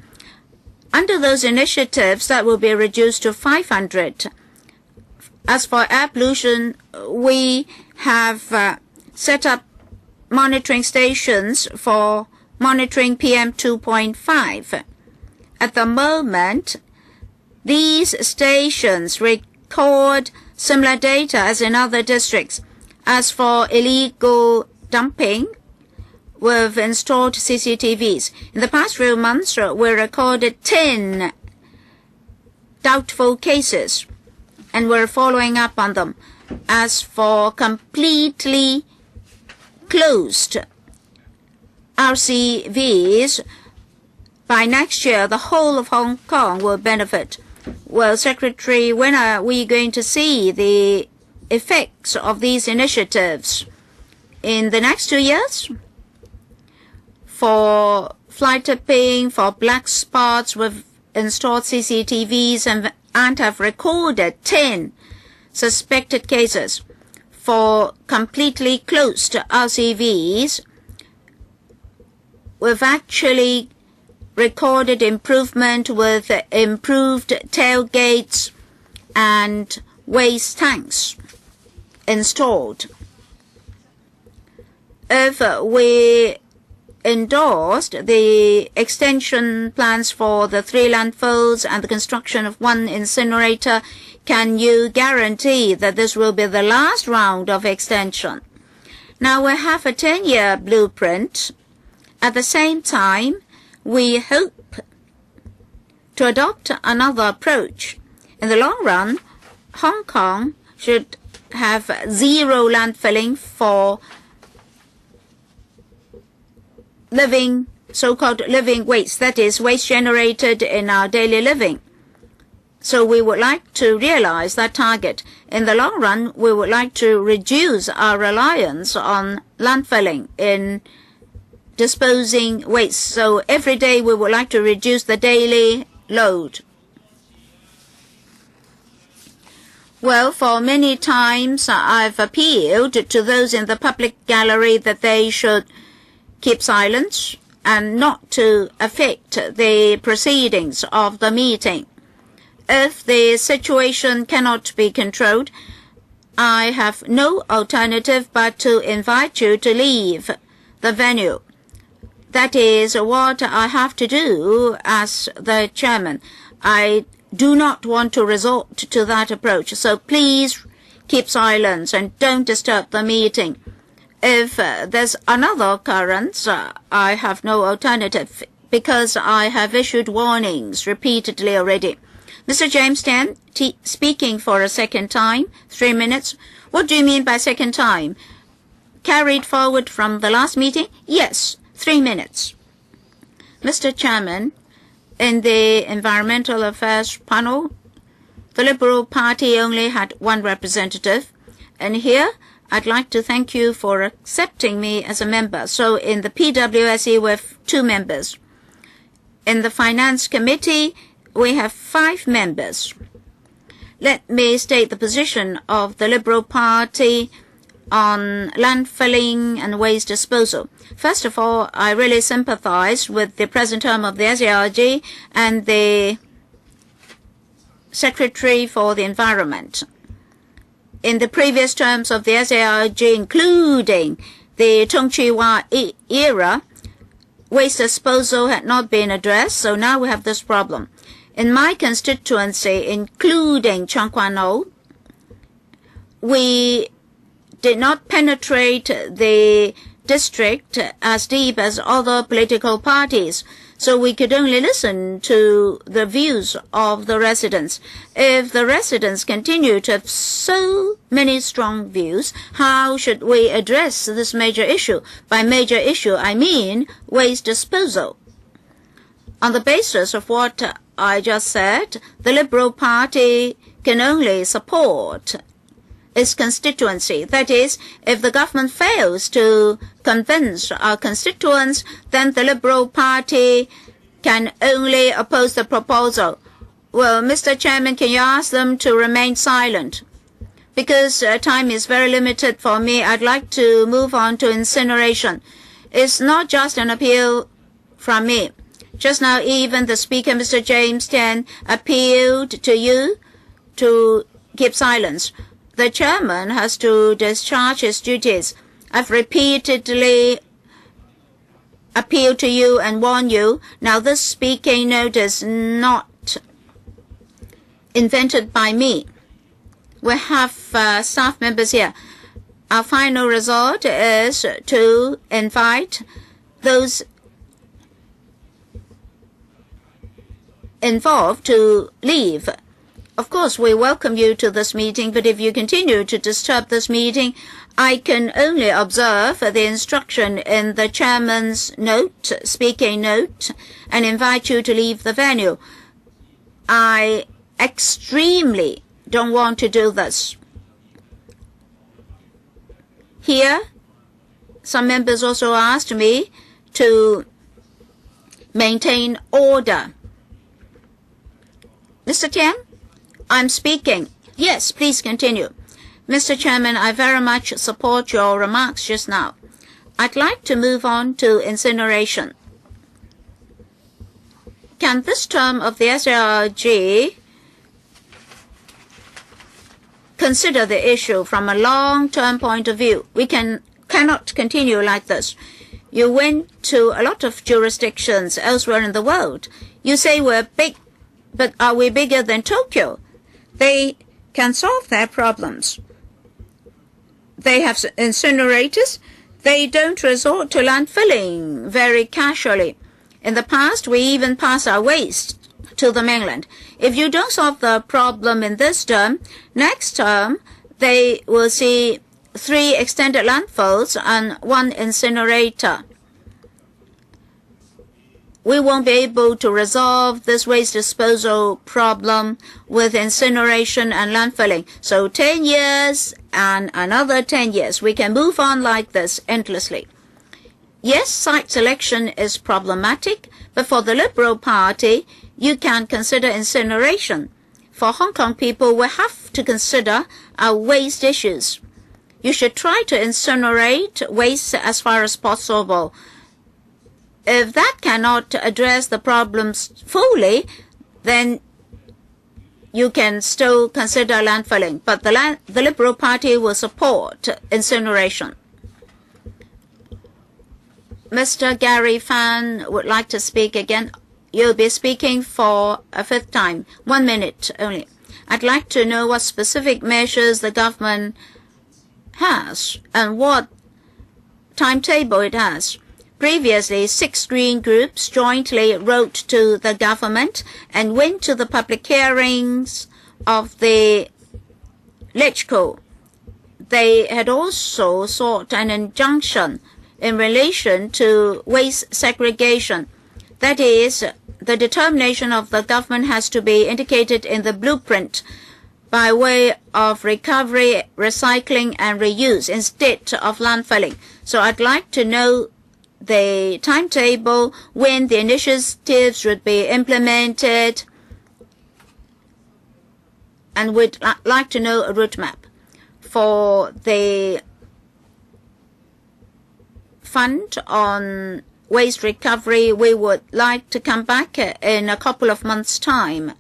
Under those initiatives, that will be reduced to 500. As for air pollution, we have set up monitoring stations for monitoring PM 2.5. At the moment, these stations record similar data as in other districts. As for illegal dumping, we've installed CCTVs. In the past few months, we recorded 10 doubtful cases, and we're following up on them. As for completely closed RCVs, by next year, the whole of Hong Kong will benefit. Well, Secretary, when are we going to see the effects of these initiatives? In the next 2 years? For fly tipping, for black spots, we've installed CCTVs and have recorded 10 suspected cases. For completely closed RCVs, we've actually recorded improvement with improved tailgates and waste tanks installed. If we endorsed the extension plans for the 3 landfills and the construction of 1 incinerator, can you guarantee that this will be the last round of extension? Now we have a 10-year blueprint. At the same time, we hope to adopt another approach. In the long run, Hong Kong should have zero landfilling for living, so-called living waste, that is, waste generated in our daily living. So we would like to realize that target. In the long run, we would like to reduce our reliance on landfilling in disposing waste. So every day we would like to reduce the daily load. Well, for many times I've appealed to those in the public gallery that they should keep silence and not to affect the proceedings of the meeting. If the situation cannot be controlled, I have no alternative but to invite you to leave the venue. That is what I have to do as the chairman. I do not want to resort to that approach. So please keep silence and don't disturb the meeting. If there's another occurrence, I have no alternative because I have issued warnings repeatedly already. Mr. James Tan, speaking for a second time, 3 minutes. What do you mean by second time? Carried forward from the last meeting? Yes, 3 minutes. Mr. Chairman, in the Environmental Affairs panel, the Liberal Party only had one representative. And here, I'd like to thank you for accepting me as a member. So in the PWSC, we have 2 members. In the Finance Committee, we have 5 members. Let me state the position of the Liberal Party on landfilling and waste disposal. First of all, I really sympathize with the present term of the SARG and the Secretary for the Environment. In the previous terms of the SARG, including the Tung Chee-hwa era, waste disposal had not been addressed, so now we have this problem. In my constituency, including Cheung Kwan O, we did not penetrate the district as deep as other political parties, so we could only listen to the views of the residents. If the residents continue to have so many strong views, how should we address this major issue? By major issue, I mean waste disposal. On the basis of what I just said, the Liberal Party can only support its constituency. That is, if the government fails to convince our constituents, then the Liberal Party can only oppose the proposal. Well, Mr. Chairman, can you ask them to remain silent? Because time is very limited for me, I'd like to move on to incineration. It's not just an appeal from me. Just now, even the Speaker, Mr. James Tan, appealed to you to keep silence. The chairman has to discharge his duties. I've repeatedly appealed to you and warned you. Now, this speaking note is not invented by me. We have staff members here. Our final result is to invite those involved to leave. Of course, we welcome you to this meeting, but if you continue to disturb this meeting, I can only observe the instruction in the chairman's note, speaking note, and invite you to leave the venue. I extremely don't want to do this. Here, some members also asked me to maintain order. Mr. Tian? I'm speaking. Yes, please continue. Mr. Chairman, I very much support your remarks just now. I'd like to move on to incineration. Can this term of the SARG consider the issue from a long-term point of view? We cannot continue like this. You went to a lot of jurisdictions elsewhere in the world. You say we're big, but are we bigger than Tokyo? They can solve their problems. They have incinerators. They don't resort to landfilling very casually. In the past, we even pass our waste to the mainland. If you don't solve the problem in this term, next term, they will see 3 extended landfills and 1 incinerator. We won't be able to resolve this waste disposal problem with incineration and landfilling. So 10 years and another 10 years. We can move on like this endlessly. Yes, site selection is problematic, but for the Liberal Party, you can consider incineration. For Hong Kong people, we have to consider our waste issues. You should try to incinerate waste as far as possible. If that cannot address the problems fully, then you can still consider landfilling. But the Liberal Party will support incineration. Mr. Gary Fan would like to speak again. you'll be speaking for a fifth time. 1 minute only. I'd like to know what specific measures the government has and what timetable it has. Previously, 6 green groups jointly wrote to the government and went to the public hearings of the LegCo. They had also sought an injunction in relation to waste segregation. That is, the determination of the government has to be indicated in the blueprint by way of recovery, recycling, and reuse instead of landfilling. So I'd like to know the timetable, when the initiatives would be implemented, and we'd like to know a route map. For the fund on waste recovery, we would like to come back in a couple of months' time.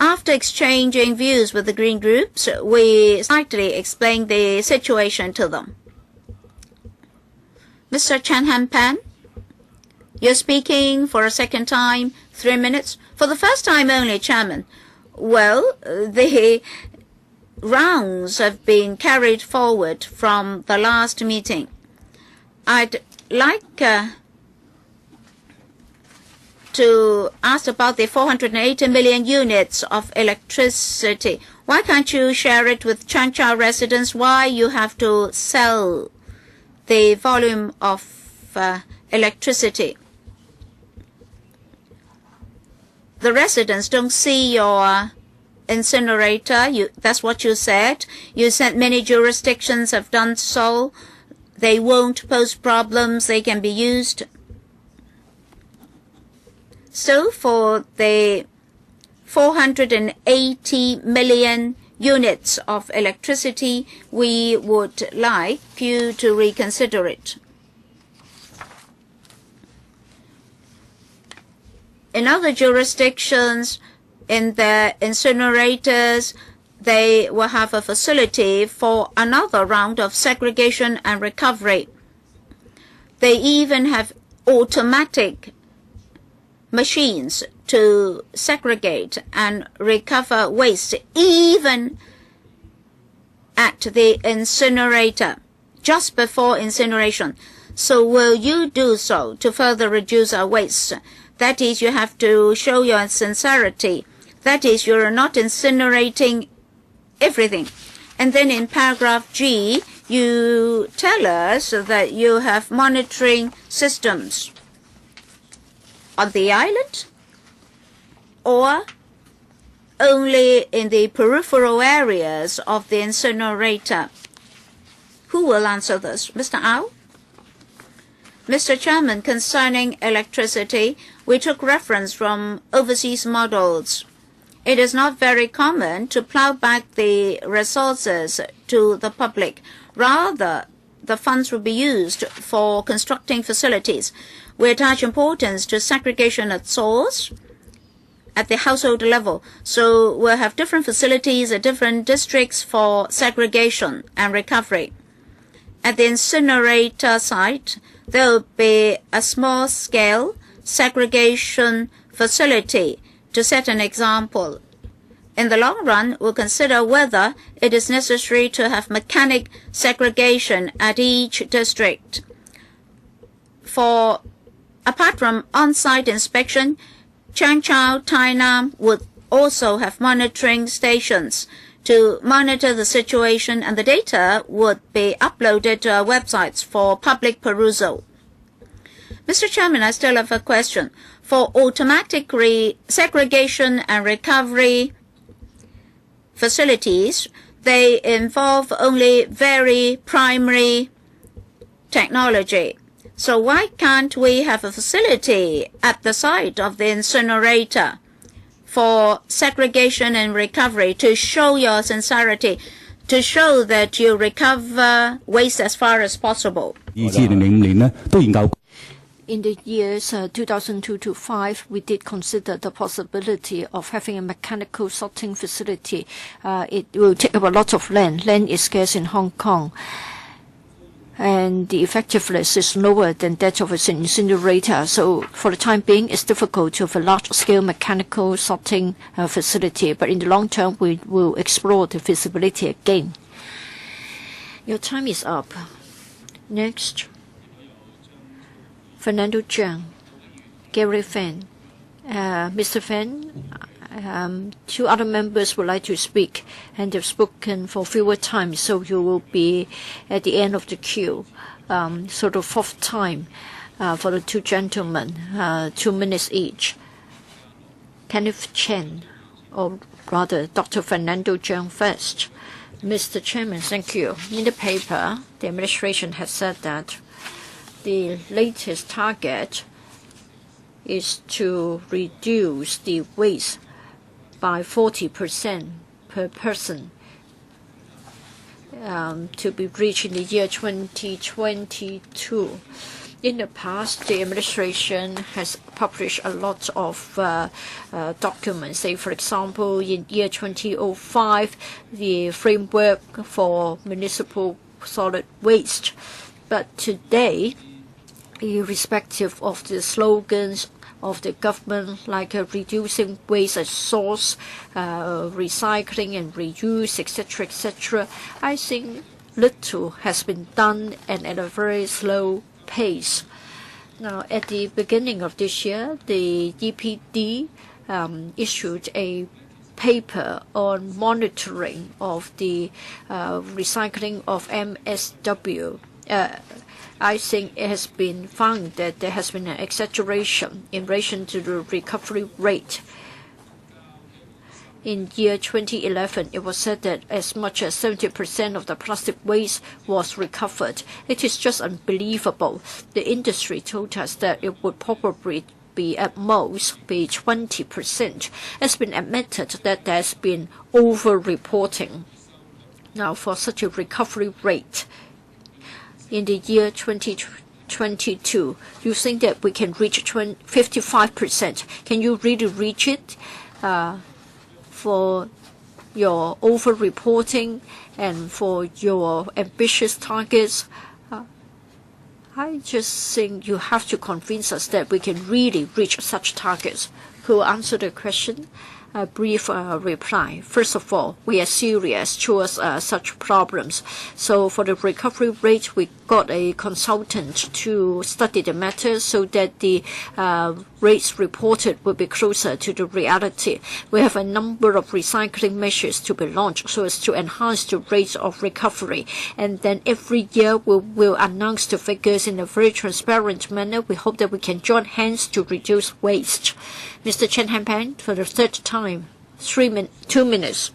After exchanging views with the green groups, we slightly explained the situation to them. Mr. Chan Han Pan, you're speaking for a second time, 3 minutes. For the first time only, Chairman. Well, the rounds have been carried forward from the last meeting. I'd like to ask about the 480 million units of electricity. Why can't you share it with Changchao residents? Why you have to sell the volume of electricity? The residents don't see your incinerator. That's what you said. You said many jurisdictions have done so. They won't pose problems. They can be used. So for the 480 million units of electricity, we would like you to reconsider it. In other jurisdictions, in the incinerators, they will have a facility for another round of segregation and recovery. They even have automatic machines to segregate and recover waste, even at the incinerator, just before incineration. So will you do so to further reduce our waste? That is, you have to show your sincerity. That is, you're not incinerating everything. And then in paragraph G, you tell us that you have monitoring systems on the island or only in the peripheral areas of the incinerator. Who will answer this? Mr. Au? Mr. Chairman, concerning electricity, we took reference from overseas models. It is not very common to plow back the resources to the public. Rather, the funds will be used for constructing facilities. We attach importance to segregation at source, at the household level. So we'll have different facilities at different districts for segregation and recovery. At the incinerator site, there will be a small-scale segregation facility to set an example. In the long run, we'll consider whether it is necessary to have mechanic segregation at each district. Apart from on-site inspection, Changchao, Tainan would also have monitoring stations to monitor the situation, and the data would be uploaded to our websites for public perusal. Mr. Chairman, I still have a question. For automatic segregation and recovery facilities, they involve only very primary technology. So why can't we have a facility at the site of the incinerator for segregation and recovery to show your sincerity, to show that you recover waste as far as possible? In the years 2002 to 2005, we did consider the possibility of having a mechanical sorting facility. It will take up a lot of land. Land is scarce in Hong Kong. and the effectiveness is lower than that of an incinerator. So for the time being, it's difficult to have a large-scale mechanical sorting facility. But in the long term, we will explore the feasibility again. Your time is up. Next, Fernando Zhang, Gary Fan. Mr. Fan, two other members would like to speak, and they've spoken for fewer times, so you will be at the end of the queue. So the fourth time for the two gentlemen, 2 minutes each. Kenneth Chen, or rather Dr. Fernando Zhang first. Mr. Chairman, thank you. In the paper, the administration has said that the latest target is to reduce the waste by 40% per person to be reached in the year 2022. In the past, the administration has published a lot of documents. Say, for example, in year 2005, the framework for municipal solid waste. But today, irrespective of the slogans of the government, like reducing waste at source, recycling and reuse, etc., I think little has been done and at a very slow pace. Now, at the beginning of this year, the EPD issued a paper on monitoring of the recycling of MSW. I think it has been found that there has been an exaggeration in relation to the recovery rate. In year 2011, it was said that as much as 70% of the plastic waste was recovered. It is just unbelievable. The industry told us that it would probably be at most be 20%. It's been admitted that there's been over-reporting. Now, for such a recovery rate, in the year 2022, you think that we can reach 55%. Can you really reach it for your over-reporting and for your ambitious targets? I just think you have to convince us that we can really reach such targets. Who will answer the question? A brief reply. First of all, we are serious towards such problems. So for the recovery rate, we got a consultant to study the matter so that the rates reported will be closer to the reality. We have a number of recycling measures to be launched so as to enhance the rates of recovery. And then every year we will announce the figures in a very transparent manner. We hope that we can join hands to reduce waste. Mr. Chen Hanpan, for the third time, 2 minutes.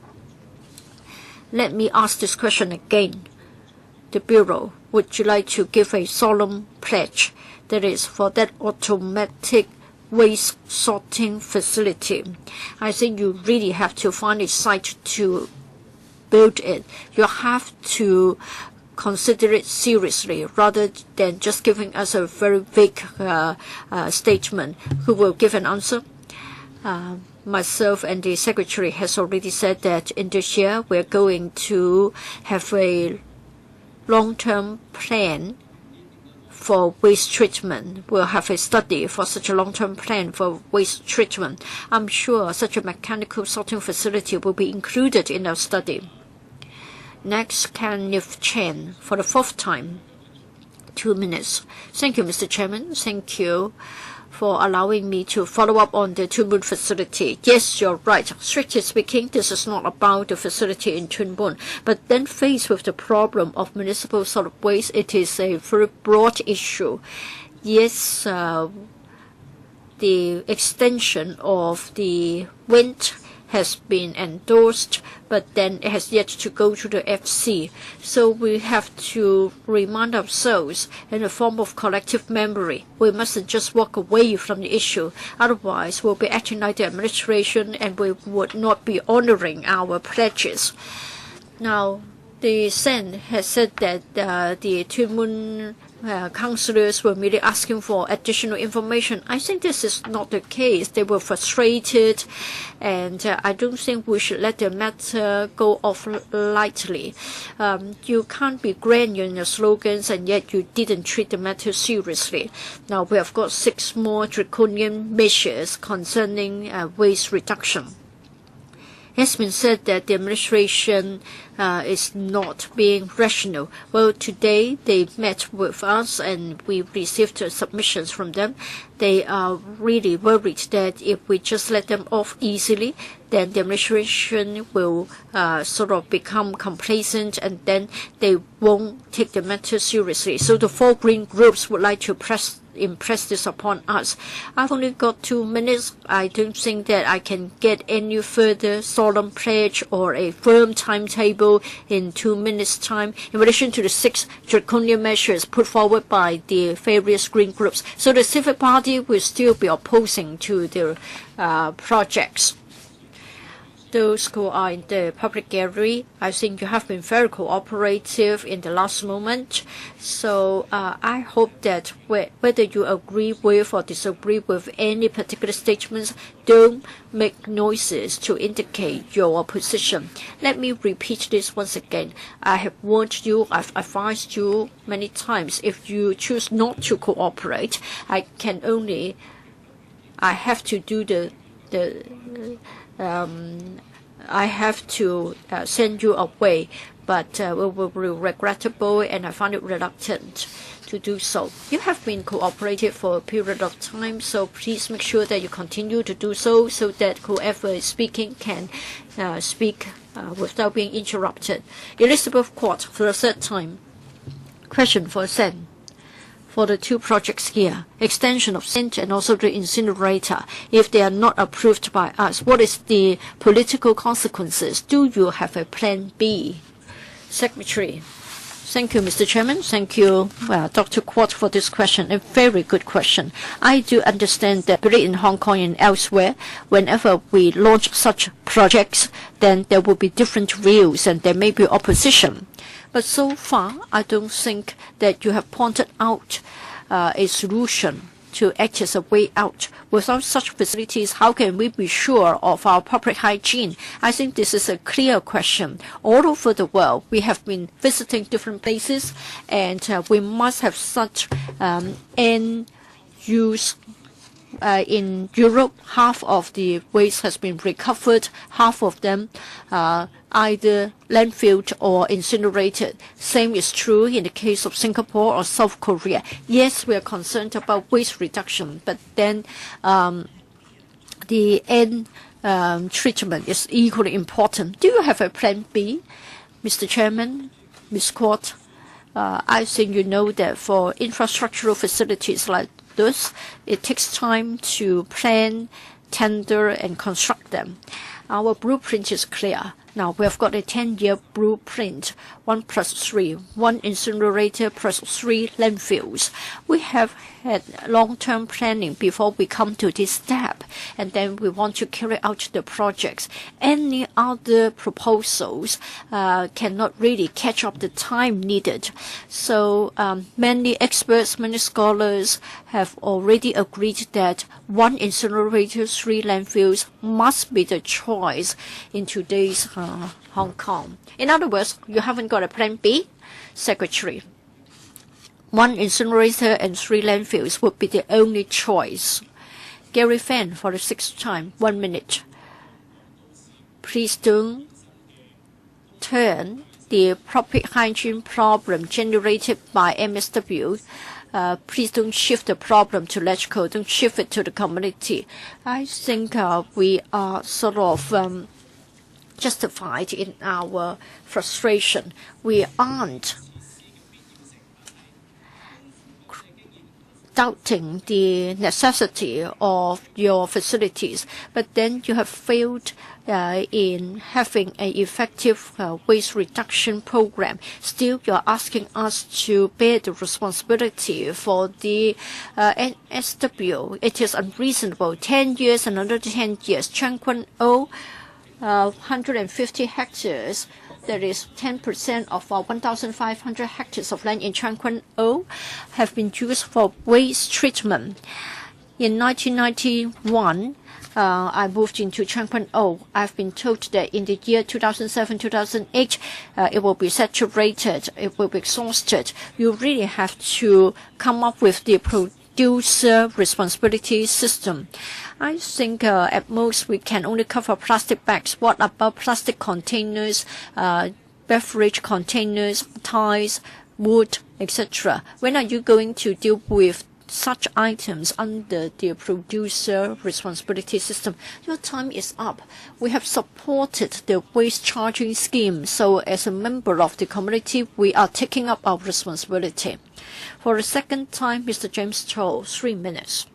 Let me ask this question again. The Bureau, would you like to give a solemn pledge that is for that automatic waste sorting facility? I think you really have to find a site to build it. You have to consider it seriously rather than just giving us a very vague statement. Who will give an answer? Myself and the Secretary has already said that in this year we're going to have a long-term plan for waste treatment. We'll have a study for such a long-term plan for waste treatment. I'm sure such a mechanical sorting facility will be included in our study. Next, Kenneth Chen, for the fourth time, 2 minutes. Thank you, Mr. Chairman. Thank you for allowing me to follow up on the Tuen Mun facility. Yes, you're right. Strictly speaking, this is not about the facility in Tuen Mun. But then faced with the problem of municipal solid waste, it is a very broad issue. Yes, the extension of the wind has been endorsed, but then it has yet to go to the FC. So we have to remind ourselves in a form of collective memory. We mustn't just walk away from the issue. Otherwise, we'll be acting like the administration and we would not be honoring our pledges. Now, the Sen has said that the Tuen Mun councillors were merely asking for additional information. I think this is not the case. They were frustrated, and I don't think we should let the matter go off lightly. You can't be grand in your slogans, and yet you didn't treat the matter seriously. Now we have got 6 more draconian measures concerning waste reduction. It has been said that the administration is not being rational. Well, today they met with us and we received submissions from them. They are really worried that if we just let them off easily, then the administration will sort of become complacent and then they won't take the matter seriously. So the 4 green groups would like to impress this upon us. I've only got 2 minutes. I don't think that I can get any further solemn pledge or a firm timetable in 2 minutes' time in relation to the 6 draconian measures put forward by the various green groups. So the Civic Party will still be opposing to the projects. Those who are in the public gallery, I think you have been very cooperative in the last moment. So I hope that whether you agree with or disagree with any particular statements, don't make noises to indicate your position. Let me repeat this once again. I have warned you, I've advised you many times, if you choose not to cooperate, I have to do I have to send you away, but it will be regrettable and I find it reluctant to do so. You have been cooperative for a period of time, so please make sure that you continue to do so that whoever is speaking can speak without being interrupted. Elizabeth Court for the 3rd time. Question for Sen. For the 2 projects here, extension of Sint and also the incinerator, if they are not approved by us, what is the political consequences? Do you have a plan B? Secretary. Thank you, Mr. Chairman. Thank you, Dr. Quat, for this question. A very good question. I do understand that in Hong Kong and elsewhere, whenever we launch such projects, then there will be different views and there may be opposition. But so far, I don't think that you have pointed out a solution to act as a way out. Without such facilities, how can we be sure of our public hygiene? I think this is a clear question. All over the world, we have been visiting different places, and we must have such end use. In Europe, half of the waste has been recovered, half of them either landfilled or incinerated. Same is true in the case of Singapore or South Korea. Yes, we are concerned about waste reduction, but then the end treatment is equally important. Do you have a plan B, Mr. Chairman, Ms. Court? I think you know that for infrastructural facilities like this, it takes time to plan, tender, and construct them. Our blueprint is clear. Now we have got a 10-year blueprint, 1+3, 1 incinerator plus 3 landfills. We have had long-term planning before we come to this step, and then we want to carry out the projects. Any other proposals cannot really catch up the time needed. So many experts, many scholars have already agreed that 1 incinerator, 3 landfills must be the choice in today's Hong Kong. In other words, you haven't got a plan B, Secretary. 1 incinerator and 3 landfills would be the only choice. Gary Fan for the 6th time, 1 minute. Please don't turn the public hygiene problem generated by MSW. Please don't shift the problem to electrical. Don't shift it to the community. I think we are sort of justified in our frustration. We aren't doubting the necessity of your facilities, but then you have failed in having an effective waste reduction program. Still, you're asking us to bear the responsibility for the NSW. It is unreasonable. 10 years, another 10 years. Chan Kun-o 150 hectares, that is 10% of our 1,500 hectares of land in Chang Kwan O, have been used for waste treatment. In 1991, I moved into Chang Kwan O. I've been told that in the year 2007-2008, it will be saturated, it will be exhausted. You really have to come up with the producer responsibility system. I think at most we can only cover plastic bags. What about plastic containers, beverage containers, ties, wood, etc.? When are you going to deal with such items under the producer responsibility system? Your time is up. We have supported the waste charging scheme, so as a member of the community, we are taking up our responsibility. For a second time, Mr. James Cho, 3 minutes.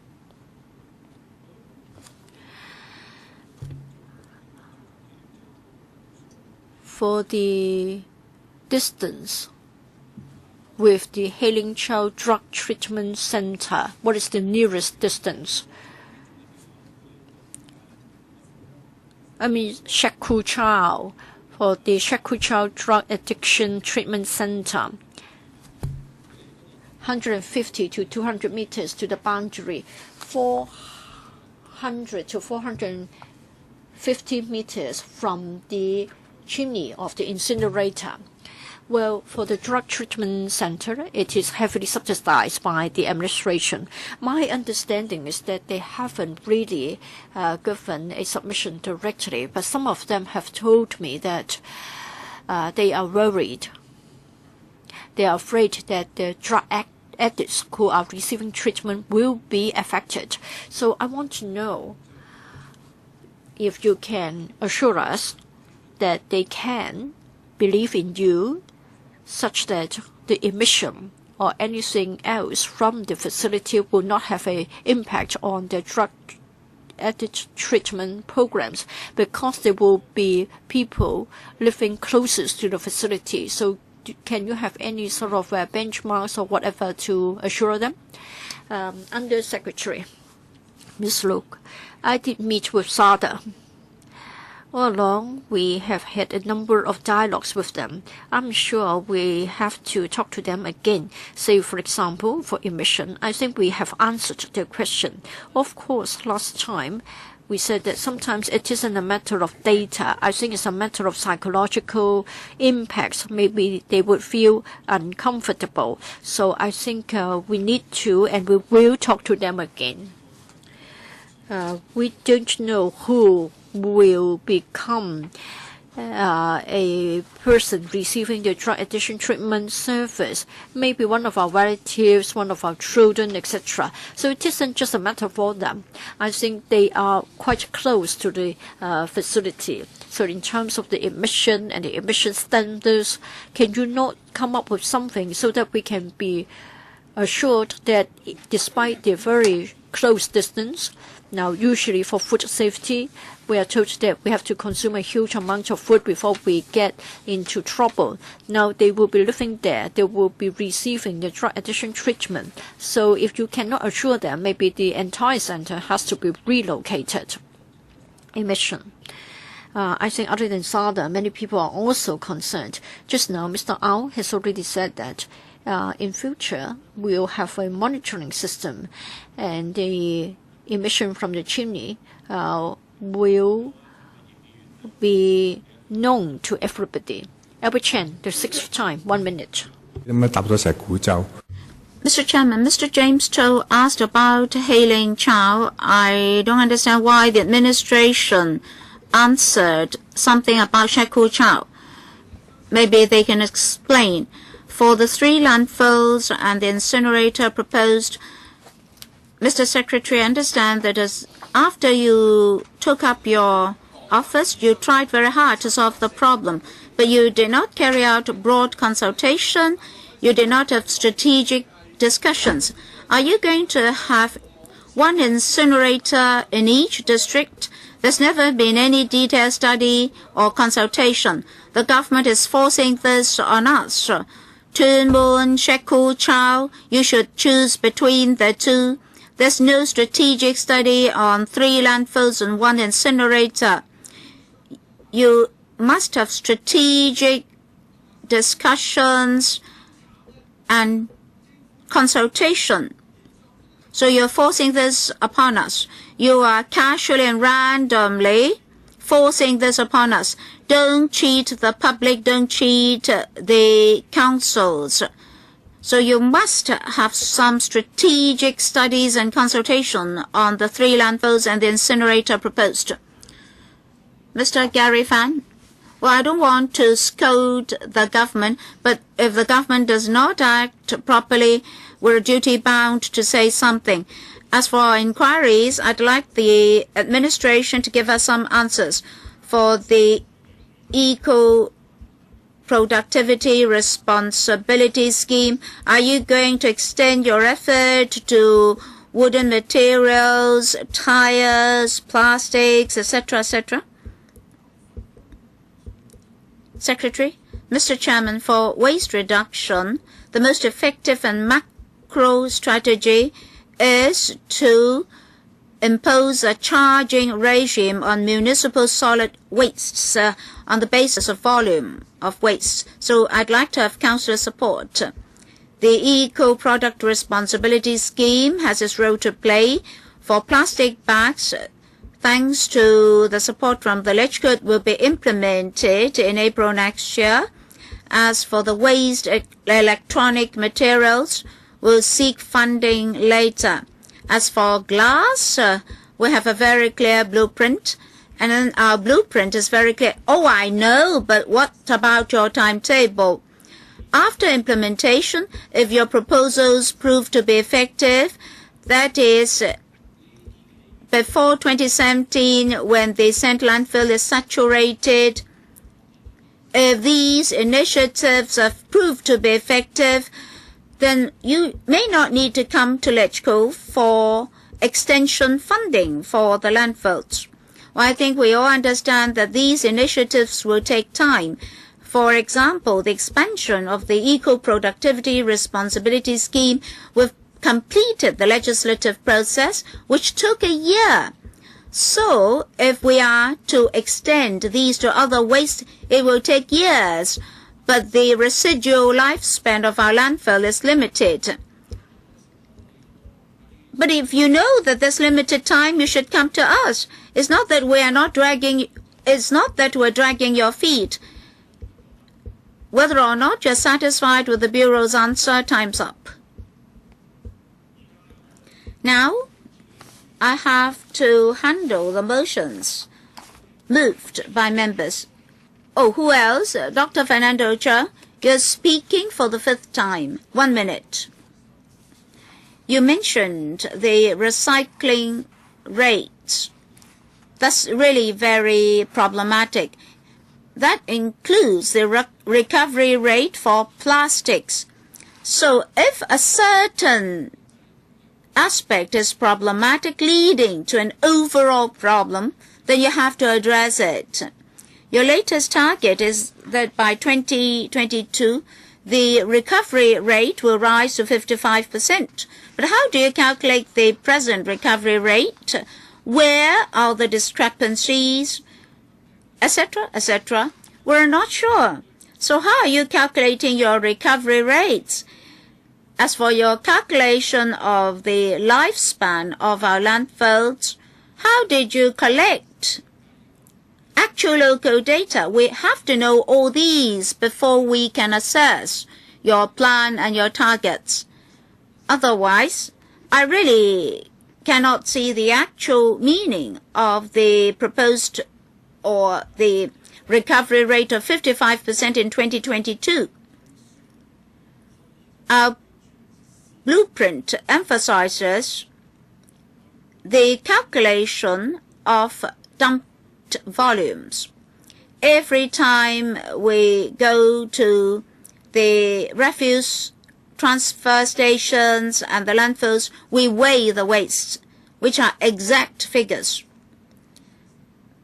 For the distance with the Hailing Chow Drug Treatment Center, what is the nearest distance? I mean, Shek Koo Chow, for the Shek Koo Chow Drug Addiction Treatment Center, 150 to 200 meters to the boundary, 400 to 450 meters from the chimney of the incinerator. Well, for the drug treatment center, it is heavily subsidized by the administration. My understanding is that they haven't really given a submission directly, but some of them have told me that they are worried. They are afraid that the drug addicts who are receiving treatment will be affected. So I want to know if you can assure us that they can believe in you, such that the emission or anything else from the facility will not have an impact on the drug addict treatment programs, because there will be people living closest to the facility. So can you have any sort of benchmarks or whatever to assure them? Under Secretary, Ms. Luke, I did meet with SADA. All along, we have had a number of dialogues with them. I'm sure we have to talk to them again. Say, for example, for emission, I think we have answered their question. Of course, last time, we said that sometimes it isn't a matter of data. I think it's a matter of psychological impacts. Maybe they would feel uncomfortable. So I think we need to, and we will talk to them again. We don't know who will become a person receiving the drug addiction treatment service, maybe one of our relatives, one of our children, etc. So it isn't just a matter for them. I think they are quite close to the facility. So in terms of the emission and the emission standards, can you not come up with something so that we can be assured that despite the very close distance, now usually for food safety, we are told that we have to consume a huge amount of food before we get into trouble. Now they will be living there. They will be receiving the drug addiction treatment. So if you cannot assure them, maybe the entire center has to be relocated. Emission. I think other than SADA, many people are also concerned. Just now, Mr. Au has already said that in future, we'll have a monitoring system, and the emission from the chimney will be known to everybody. Albert Chen, the 6th time, 1 minute. Mr. Chairman, Mr. James Cho asked about Hailing Chow. I don't understand why the administration answered something about Shek Koo Chow. Maybe they can explain. For the 3 landfills and the incinerator proposed, Mr. Secretary, I understand that after you took up your office, you tried very hard to solve the problem, but you did not carry out broad consultation. You did not have strategic discussions. Are you going to have one incinerator in each district? There's never been any detailed study or consultation. The government is forcing this on us. Tuen Mun, Shek Koo Chow, you should choose between the 2. There's no strategic study on 3 landfills and 1 incinerator. you must have strategic discussions and consultation. So you're forcing this upon us. You are casually and randomly forcing this upon us. Don't cheat the public, don't cheat the councils. So you must have some strategic studies and consultation on the 3 landfills and the incinerator proposed. Mr. Gary Fan? Well, I don't want to scold the government, but if the government does not act properly, we're duty-bound to say something. As for our inquiries, I'd like the administration to give us some answers. For the eco-productivity responsibility scheme, are you going to extend your effort to wooden materials, tires, plastics, etc., etc.? Secretary, Mr. Chairman, for waste reduction, the most effective and macro strategy is to impose a charging regime on municipal solid wastes on the basis of volume of waste. So I'd like to have councillor support. The eco-product responsibility scheme has its role to play. For plastic bags, thanks to the support from the Ledge Code, will be implemented in April next year. As for the waste electronic materials, we'll seek funding later. As for glass, we have a very clear blueprint, and then our blueprint is very clear. Oh, I know, but what about your timetable? After implementation, if your proposals prove to be effective, that is, before 2017, when the central landfill is saturated, if these initiatives have proved to be effective, then you may not need to come to LegCo for extension funding for the landfills. Well, I think we all understand that these initiatives will take time. For example, the expansion of the eco-productivity responsibility scheme, we've completed the legislative process, which took a year. So, if we are to extend these to other waste, it will take years. But the residual lifespan of our landfill is limited. But if you know that there's limited time, you should come to us. It's not that we're dragging your feet. Whether or not you're satisfied with the Bureau's answer, time's up. Now, I have to handle the motions moved by members. Oh, who else? Dr. Fernando Cha, you're speaking for the 5th time. 1 minute. You mentioned the recycling rates. That's really very problematic. That includes the recovery rate for plastics. So if a certain aspect is problematic, leading to an overall problem, then you have to address it. Your latest target is that by 2022, the recovery rate will rise to 55%. But how do you calculate the present recovery rate? Where are the discrepancies, etc., etc.? We're not sure. So how are you calculating your recovery rates? As for your calculation of the lifespan of our landfills, how did you collect actual local data? We have to know all these before we can assess your plan and your targets. Otherwise, I really cannot see the actual meaning of the proposed or the recovery rate of 55% in 2022. Our blueprint emphasizes the calculation of dumped volumes. Every time we go to the refuse transfer stations and the landfills, we weigh the wastes, which are exact figures.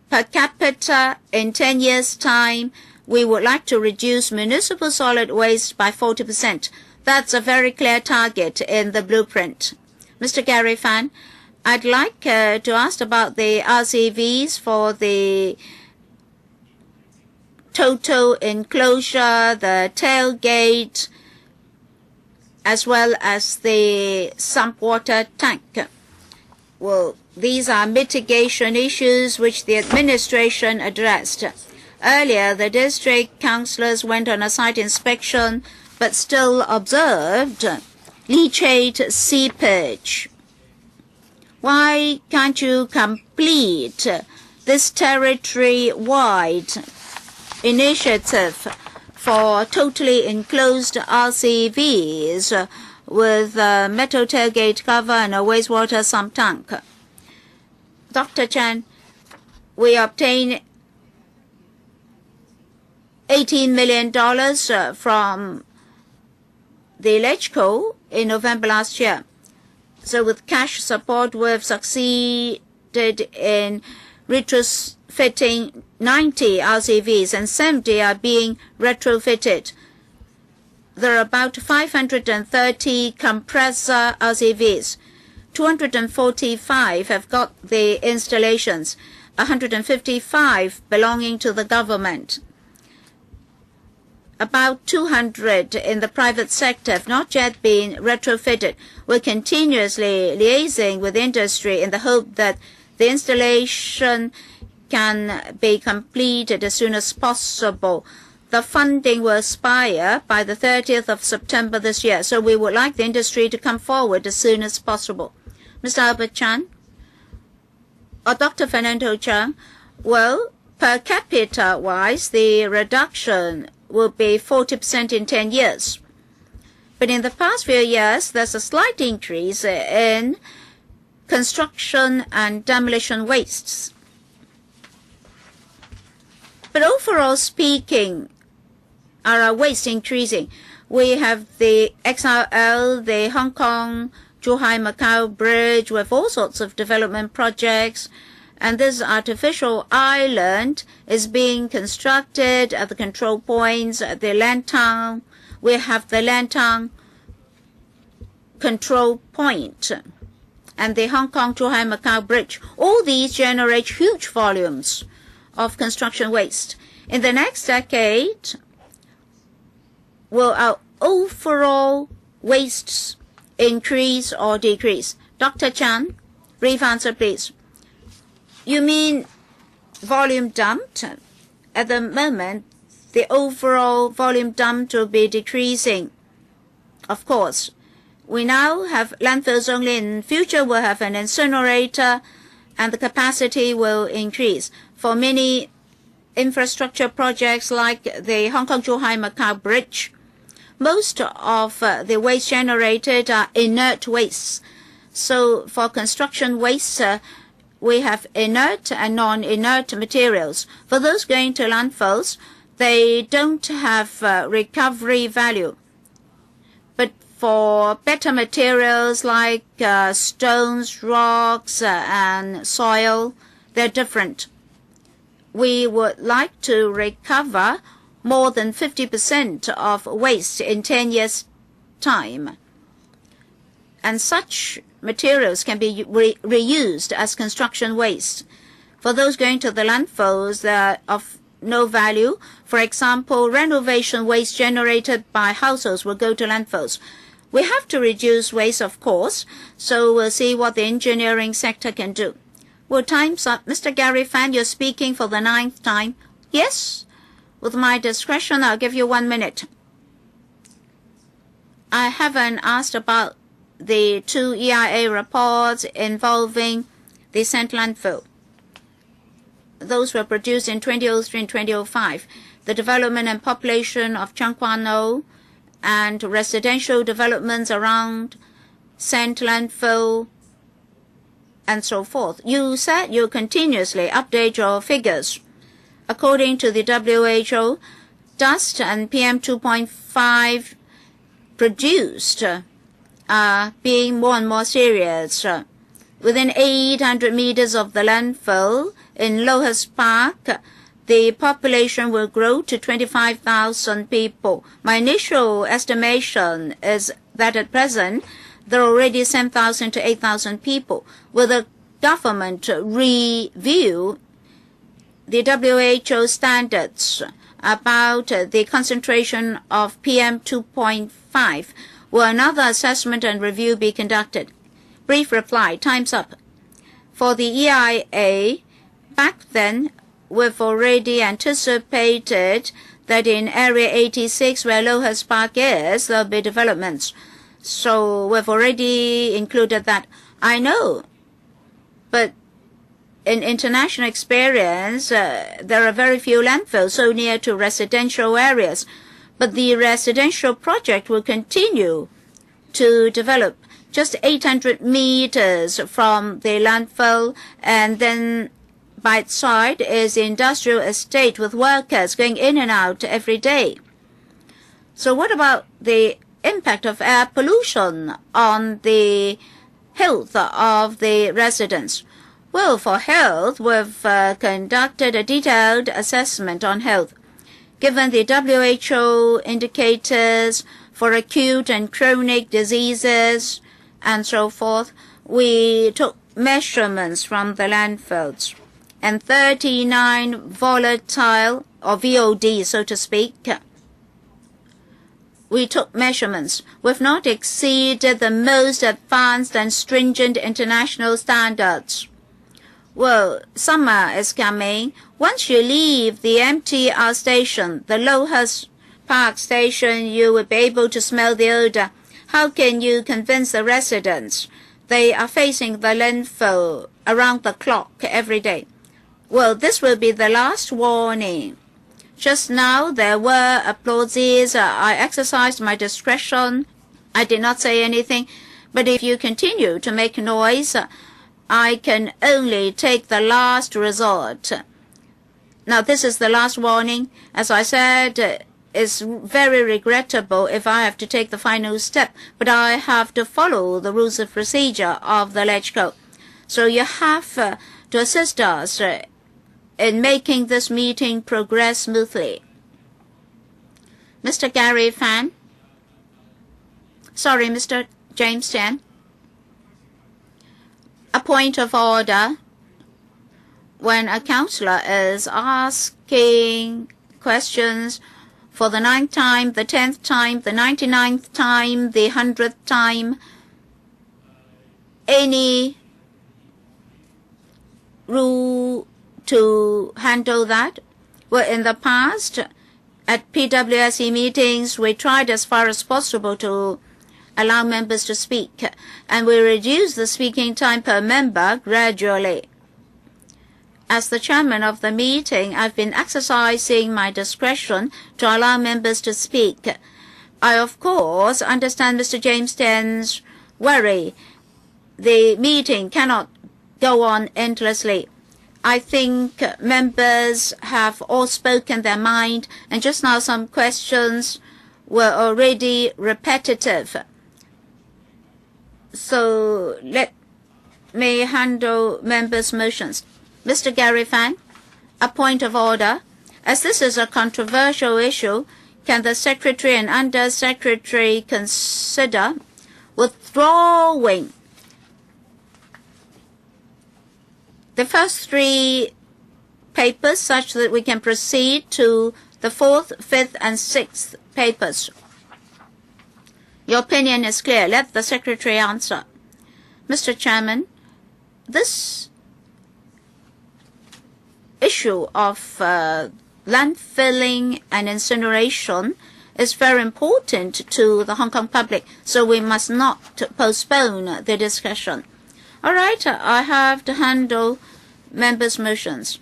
Per capita, in 10 years' time, we would like to reduce municipal solid waste by 40%. That's a very clear target in the blueprint. Mr. Gary Fan, I'd like to ask about the RCVs for the total enclosure, the tailgate, as well as the sump water tank. Well, these are mitigation issues which the administration addressed. Earlier, the district councillors went on a site inspection but still observed leachate seepage. Why can't you complete this territory-wide initiative for totally enclosed RCVs with a metal tailgate cover and a wastewater sump tank? Dr. Chan, we obtained $18 million from the LegCo in November last year. So with cash support, we've succeeded in retrofitting 90 RCVs and 70 are being retrofitted. There are about 530 compressor RCVs. 245 have got the installations, 155 belonging to the government. About 200 in the private sector have not yet been retrofitted. We're continuously liaising with industry in the hope that the installation can be completed as soon as possible. The funding will expire by the 30th of September this year, so we would like the industry to come forward as soon as possible. Mr. Albert Chan or Dr. Fernando Chan, well, per capita-wise, the reduction will be 40% in 10 years. But in the past few years, there's a slight increase in construction and demolition wastes. But overall speaking, are our wastes increasing? We have the XRL, the Hong Kong, Zhuhai, Macau Bridge with all sorts of development projects. And this artificial island is being constructed at the control points at the Lantang. We have the Lantang control point and the Hong Kong Zhuhai Macau Bridge. All these generate huge volumes of construction waste. In the next decade, will our overall wastes increase or decrease? Dr. Chan, brief answer, please. You mean volume dumped? At the moment, the overall volume dumped will be decreasing. Of course, we now have landfills only. In future, we'll have an incinerator, and the capacity will increase. For many infrastructure projects like the Hong Kong Zhuhai Macau Bridge, most of the waste generated are inert wastes. So for construction waste, we have inert and non-inert materials. For those going to landfills, they don't have recovery value. But for better materials like stones, rocks, and soil, they're different. We would like to recover more than 50% of waste in 10 years' time. And such materials can be reused as construction waste. For those going to the landfills, they're of no value. For example, renovation waste generated by households will go to landfills. We have to reduce waste, of course, so we'll see what the engineering sector can do. Well, time's up. Mr. Gary Fan, you're speaking for the 9th time. Yes? With my discretion, I'll give you 1 minute. I haven't asked about the 2 EIA reports involving the St. Landfill. Those were produced in 2003 and 2005. The development and population of Changquano and residential developments around St. Landfill and so forth. You said you continuously update your figures. According to the WHO, dust and PM 2.5 produced are being more and more serious. Within 800 meters of the landfill in Lohas Park, the population will grow to 25,000 people. My initial estimation is that at present, there are already 7,000 to 8,000 people. Will the government review the WHO standards about the concentration of PM 2.5. Will another assessment and review be conducted? Brief reply, time's up. For the EIA, back then, we've already anticipated that in Area 86, where Lohas Park is, there'll be developments. So we've already included that. I know, but in international experience, there are very few landfills so near to residential areas. But the residential project will continue to develop just 800 meters from the landfill, and then by its side is the industrial estate with workers going in and out every day. So what about the impact of air pollution on the health of the residents? Well, for health, we've conducted a detailed assessment on health. Given the WHO indicators for acute and chronic diseases and so forth, we took measurements from the landfills. And 39 volatile, or VOD, so to speak, we took measurements. We've not exceeded the most advanced and stringent international standards. Well, summer is coming. Once you leave the MTR station, the Lohas Park station, you will be able to smell the odor. How can you convince the residents? They are facing the landfill around the clock every day. Well, this will be the last warning. Just now, there were applauses. I exercised my discretion. I did not say anything. But if you continue to make noise, I can only take the last resort. Now, this is the last warning. As I said, it's very regrettable if I have to take the final step, but I have to follow the rules of procedure of the LegCo. So you have to assist us in making this meeting progress smoothly. Mr. Gary Fan. Sorry, Mr. James Chan. A point of order. When a councillor is asking questions for the 9th time, the 10th time, the 99th time, the 100th time, any rule to handle that? Well, in the past, at PWSC meetings, we tried as far as possible to allow members to speak, and we reduced the speaking time per member gradually. As the chairman of the meeting, I've been exercising my discretion to allow members to speak. I, of course, understand Mr. James Tan's worry. The meeting cannot go on endlessly. I think members have all spoken their mind, and just now some questions were already repetitive. So let me handle members' motions. Mr. Gary Fan, a point of order. As this is a controversial issue, can the Secretary and Under-Secretary consider withdrawing the first 3 papers such that we can proceed to the 4th, 5th, and 6th papers? Your opinion is clear. Let the Secretary answer. Mr. Chairman, this issue of landfilling and incineration is very important to the Hong Kong public, so we must not postpone the discussion. All right, I have to handle members' motions.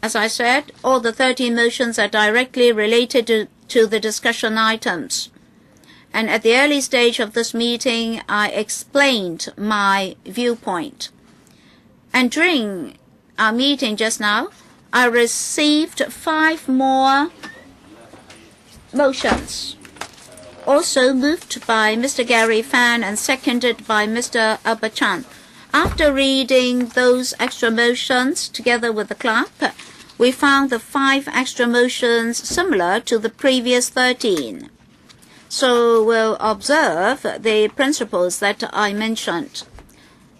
As I said, all the 13 motions are directly related to the discussion items. And at the early stage of this meeting, I explained my viewpoint. And during our meeting just now, I received 5 more motions, also moved by Mr. Gary Fan and seconded by Mr. Albert Chan. After reading those extra motions together with the clerk, we found the 5 extra motions similar to the previous 13. So we'll observe the principles that I mentioned.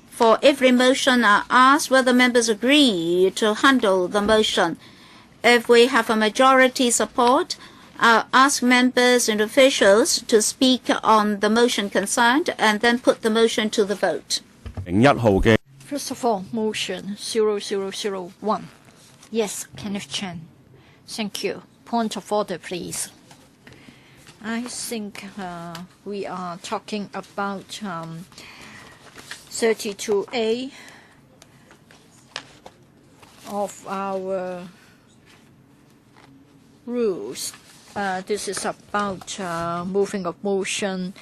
For every motion, I ask whether members agree to handle the motion. If we have a majority support, I'll ask members and officials to speak on the motion concerned and then put the motion to the vote. First of all, motion 0001. Yes, Kenneth Chan. Thank you. Point of order, please. I think we are talking about 32A of our rules. This is about moving of motion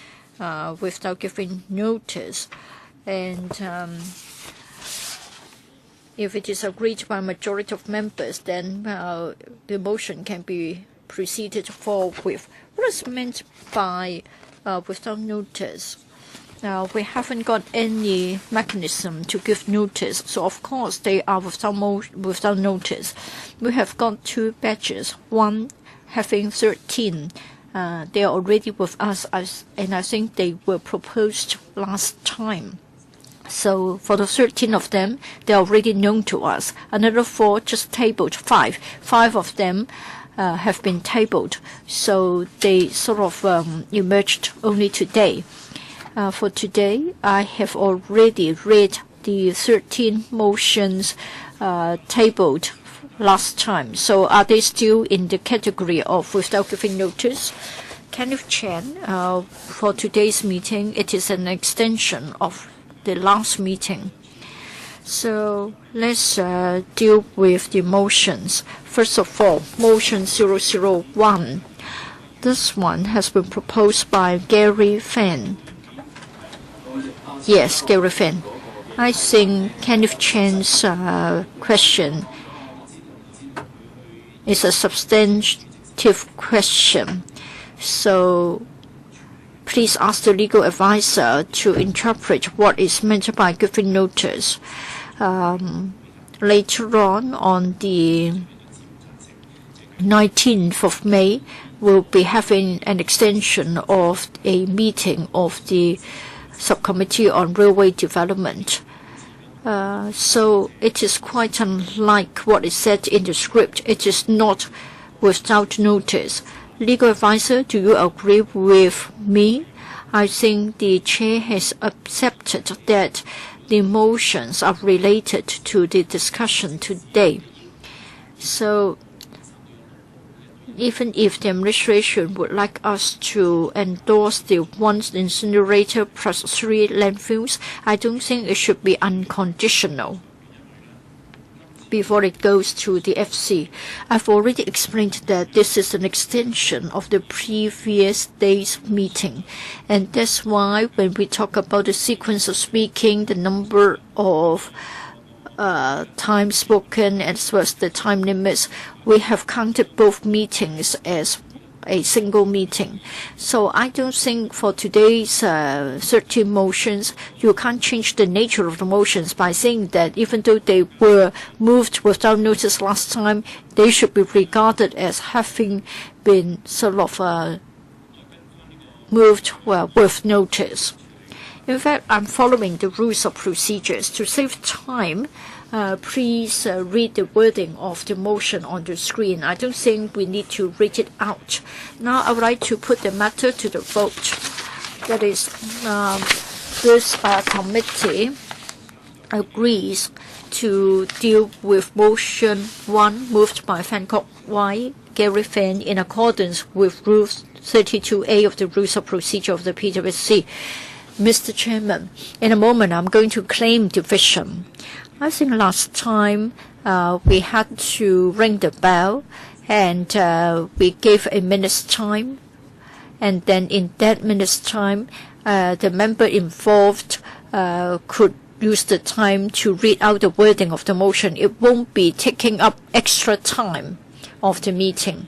without giving notice. And if it is agreed by a majority of members, then the motion can be proceeded forward. What is meant by without notice? We haven't got any mechanism to give notice, so of course they are without notice. We have got two batches, one having 13. They are already with us, and I think they were proposed last time. So for the 13 of them, they are already known to us. Another 4 just tabled 5. 5 of them have been tabled, so they sort of emerged only today. For today, I have already read the 13 motions tabled last time. So are they still in the category of without giving notice? Kenneth Chan, for today's meeting, it is an extension of the last meeting. So let's deal with the motions. First of all, motion 001. This one has been proposed by Gary Fan. Yes, Gary Fan. I think Kenneth Chan's question is a substantive question. So please ask the legal advisor to interpret what is meant by giving notice. Later on the 19th of May, we'll be having an extension of a meeting of the Subcommittee on Railway Development. So it is quite unlike what is said in the script. It is not without notice. Legal advisor, do you agree with me? I think the chair has accepted that the motions are related to the discussion today. So even if the administration would like us to endorse the 1 incinerator plus 3 landfills, I don't think it should be unconditional before it goes to the FC. I've already explained that this is an extension of the previous day's meeting, and that's why when we talk about the sequence of speaking, the number of time spoken as well as the time limits, we have counted both meetings as a single meeting. So I don't think for today's 13 motions, you can't change the nature of the motions by saying that even though they were moved without notice last time, they should be regarded as having been sort of moved with notice. In fact, I'm following the rules of procedures. To save time, please read the wording of the motion on the screen. I don't think we need to read it out. Now I would like to put the matter to the vote. That is, this committee agrees to deal with motion 1 moved by Fan Kok Wai, Gary Fan, in accordance with Rule 32A of the Rules of Procedure of the PWSC. Mr. Chairman, in a moment I'm going to claim division. I think last time we had to ring the bell and we gave a minute's time, and then in that minute's time the member involved could use the time to read out the wording of the motion. It won't be taking up extra time of the meeting.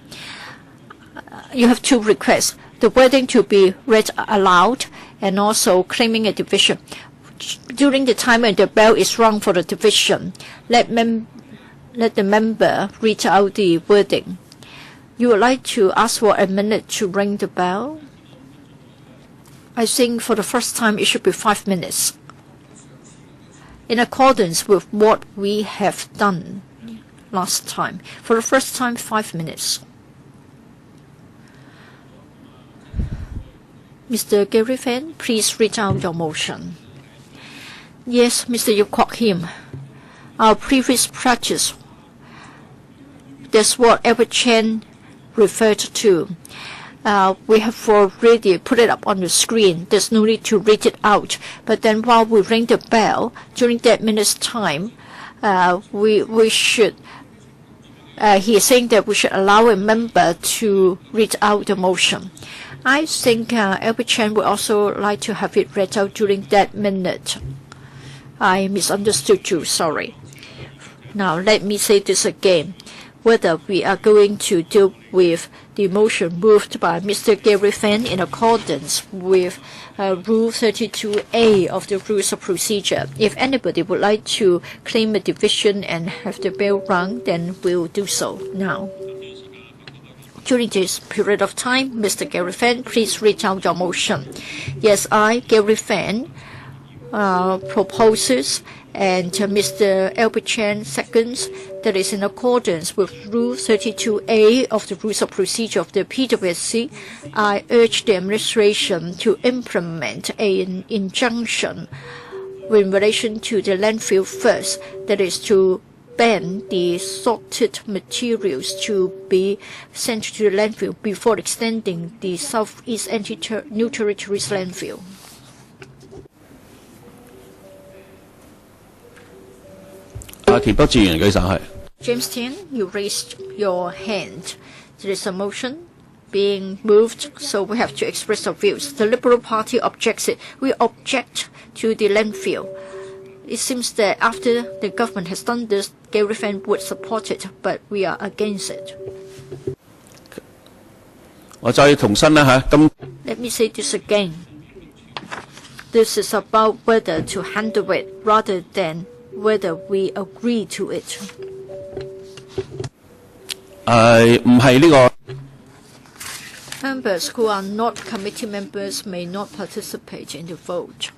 You have two requests: the wording to be read aloud and also claiming a division. During the time when the bell is rung for the division, let the member read out the wording. You would like to ask for a minute to ring the bell? I think for the first time it should be 5 minutes, in accordance with what we have done. last time. For the first time, 5 minutes. Mr. Gary Fan, please read out your motion. Yes, Mr. Yu Kwok Him. Our previous practice, that's what Albert Chan referred to. We have already put it up on the screen. There's no need to read it out. But then while we ring the bell, during that minute's time, we should, he is saying that we should allow a member to read out the motion. I think Albert Chan would also like to have it read out during that minute. I misunderstood you, sorry. Now let me say this again. Whether we are going to deal with the motion moved by Mr. Gary Fan in accordance with Rule 32A of the Rules of Procedure. If anybody would like to claim a division and have the bell rung, then we'll do so now. During this period of time, Mr. Gary Fan, please read out your motion. Yes, I, Gary Fan, proposes, and Mr. Albert Chan seconds, that is in accordance with Rule 32A of the Rules of Procedure of the PWSC. I urge the administration to implement an injunction in relation to the landfill first, that is to ban the sorted materials to be sent to the landfill before extending the Southeast New Territories landfill. James Tian, you raised your hand. There is a motion being moved, so we have to express our views. The Liberal Party objects it. We object to the landfill. It seems that after the government has done this, Gary Fan would support it, but we are against it. Let me say this again. This is about whether to handle it rather than whether we agree to it. Members who are not committee members may not participate in the vote.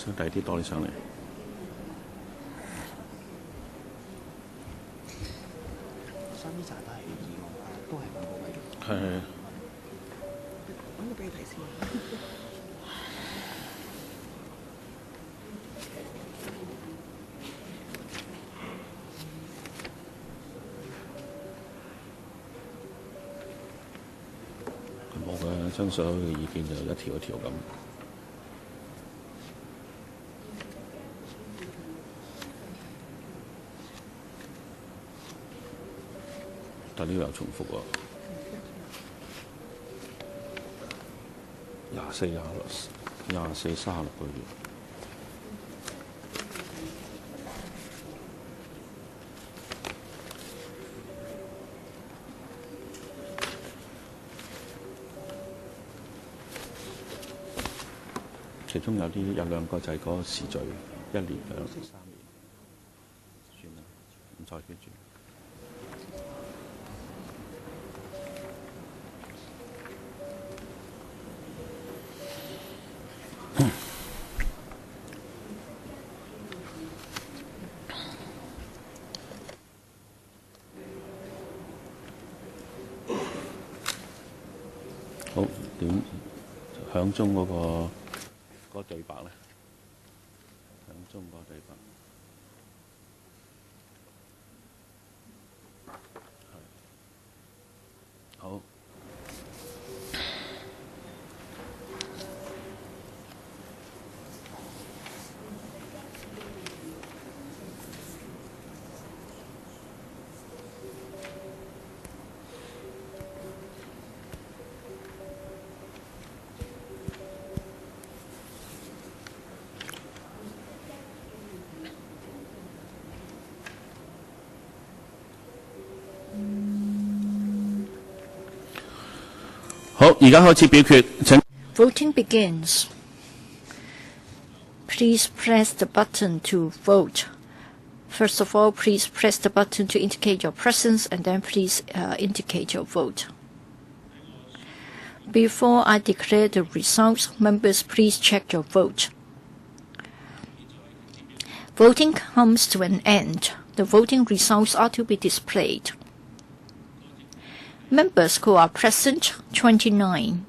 想遞啲多啲上嚟。三呢扎都係議案，都係5個位。係。咁我俾你睇先。冇嘅，將所有嘅意見就一條一條咁。但呢個又重複喎，24、36個月。其中有兩個就係嗰個時序1年、2年、3年，算啦，唔再決住。好，點響鐘嗰個對白咧？響鐘嗰個對白。好。好，而家開始表決，請。Voting begins. Please press the button to vote. First of all, please press the button to indicate your presence, and then please indicate your vote. Before I declare the results, members, please check your vote. Voting comes to an end. The voting results are to be displayed. Members who are present, 29.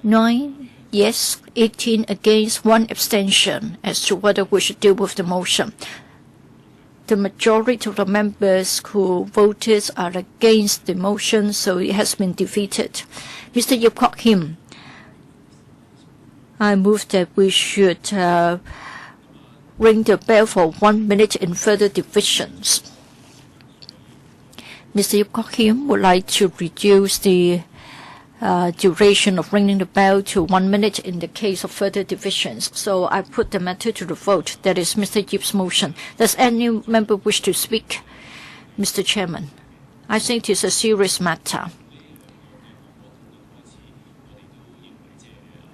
9 yes, 18 against, 1 abstention as to whether we should deal with the motion. The majority of the members who voted are against the motion, so it has been defeated. Mr. Yip Kok Kim, I move that we should ring the bell for 1 minute in further divisions. Mr. Yip Kok Kim would like to reduce the duration of ringing the bell to 1 minute in the case of further divisions. So I put the matter to the vote. That is Mr. Yip's motion. Does any member wish to speak? Mr. Chairman, I think it is a serious matter.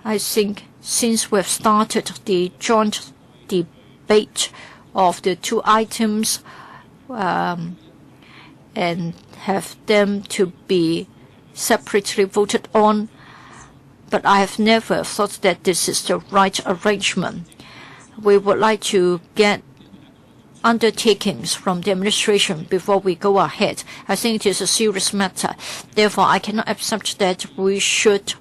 I think since we have started the joint debate of the 2 items, and have them to be separately voted on, but I have never thought that this is the right arrangement. We would like to get undertakings from the administration before we go ahead. I think it is a serious matter. Therefore, I cannot accept that we should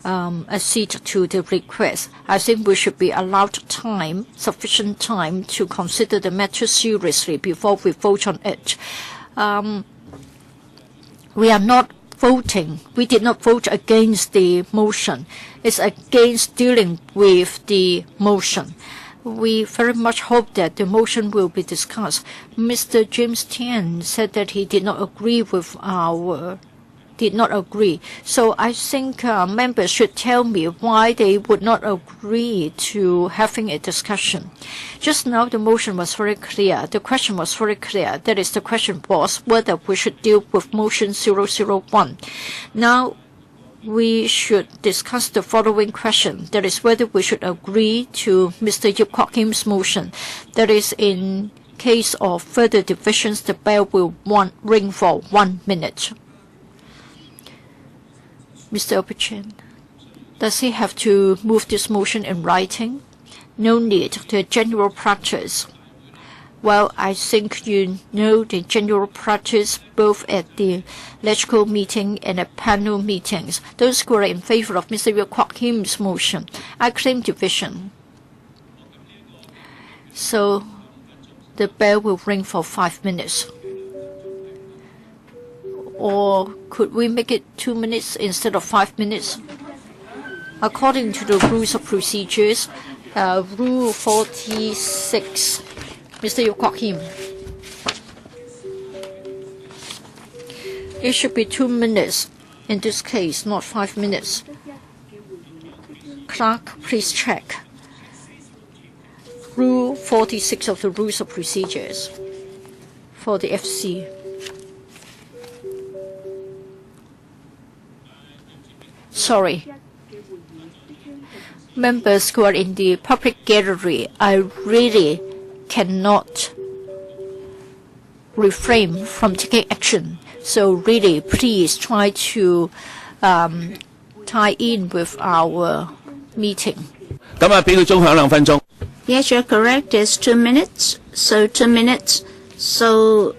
accede to the request. I think we should be allowed time, sufficient time, to consider the matter seriously before we vote on it. We are not voting. We did not vote against the motion. It's against dealing with the motion. We very much hope that the motion will be discussed. Mr. James Tian said that he did not agree with So I think members should tell me why they would not agree to having a discussion. Just now the motion was very clear. The question was very clear. That is, the question was whether we should deal with motion 001. Now we should discuss the following question. That is, whether we should agree to Mr. Yip Kok Kim's motion. That is, in case of further divisions, the bell will ring for 1 minute. Mr. Obuchin, does he have to move this motion in writing? No need. The general practice. Well, I think you know the general practice both at the LegCo meeting and at panel meetings. Those who are in favor of Mr. Yip Kok Kim's motion, I claim division. So the bell will ring for 5 minutes. Or could we make it 2 minutes instead of 5 minutes? According to the rules of procedures, Rule 46, Mr. Yip Kok Kim. It should be 2 minutes in this case, not 5 minutes. Clerk, please check. Rule 46 of the rules of procedures for the FC. Sorry. Members who are in the public gallery, I really cannot refrain from taking action. So really, please try to tie in with our meeting. Yes, you're correct. It's 2 minutes. So 2 minutes. So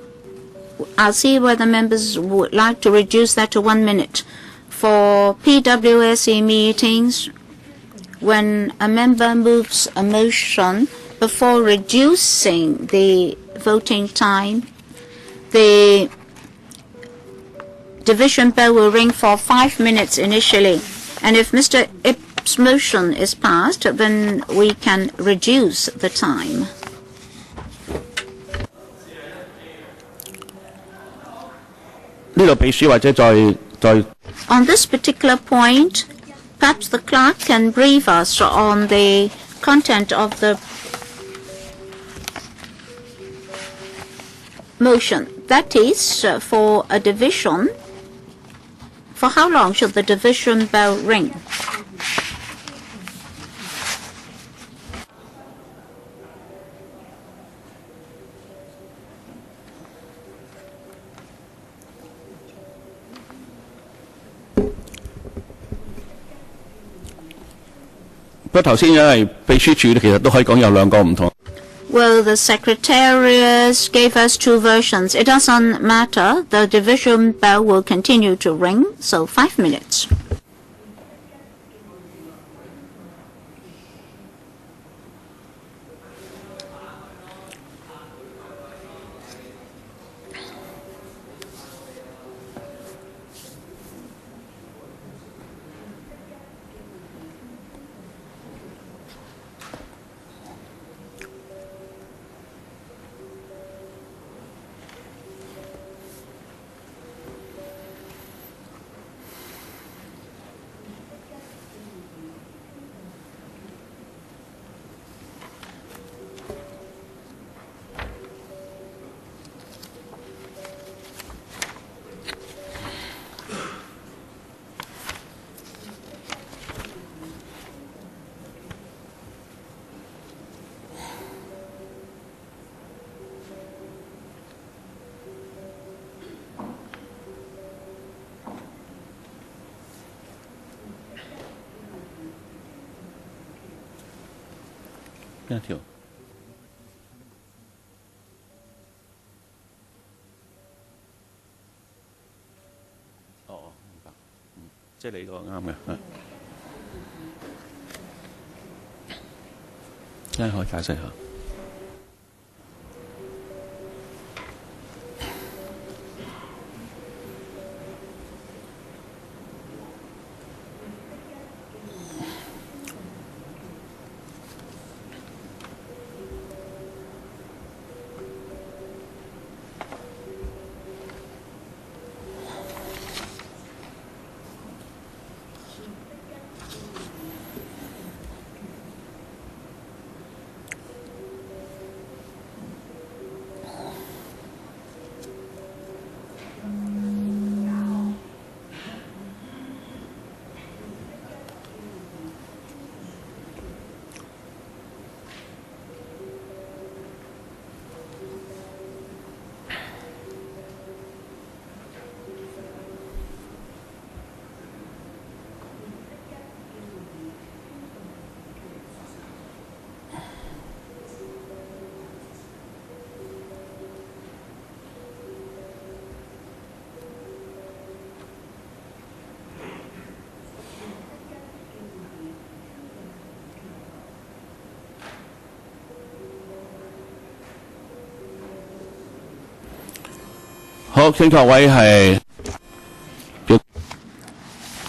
I'll see whether members would like to reduce that to 1 minute. For PWSC meetings, when a member moves a motion before reducing the voting time, the division bell will ring for 5 minutes initially. And if Mr. Ip's motion is passed, then we can reduce the time. On this particular point, perhaps the clerk can brief us on the content of the motion. That is, for a division, for how long should the division bell ring? Well, the secretariat gave us 2 versions. It doesn't matter. The division bell will continue to ring, so 5 minutes.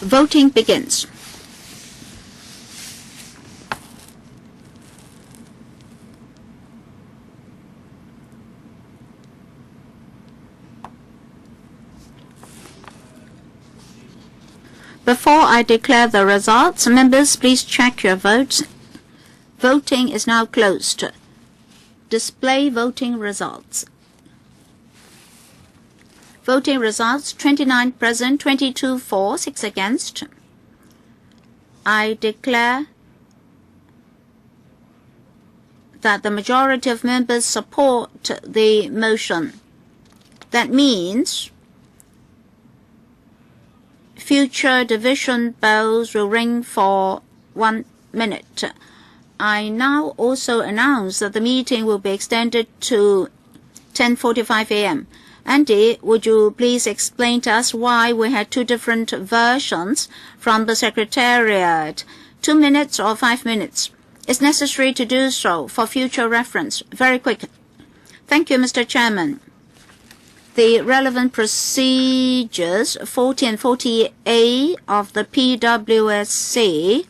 Voting begins. Before I declare the results, members, please check your votes. Voting is now closed. Display voting results. Voting results, 29 present, 22 for, 6 against. I declare that the majority of members support the motion. That means future division bells will ring for 1 minute. I now also announce that the meeting will be extended to 10:45 a.m. Andy, would you please explain to us why we had two different versions from the Secretariat? 2 minutes or 5 minutes? It's necessary to do so for future reference. Very quick. Thank you, Mr. Chairman. The relevant procedures 40 and 40A of the PWSC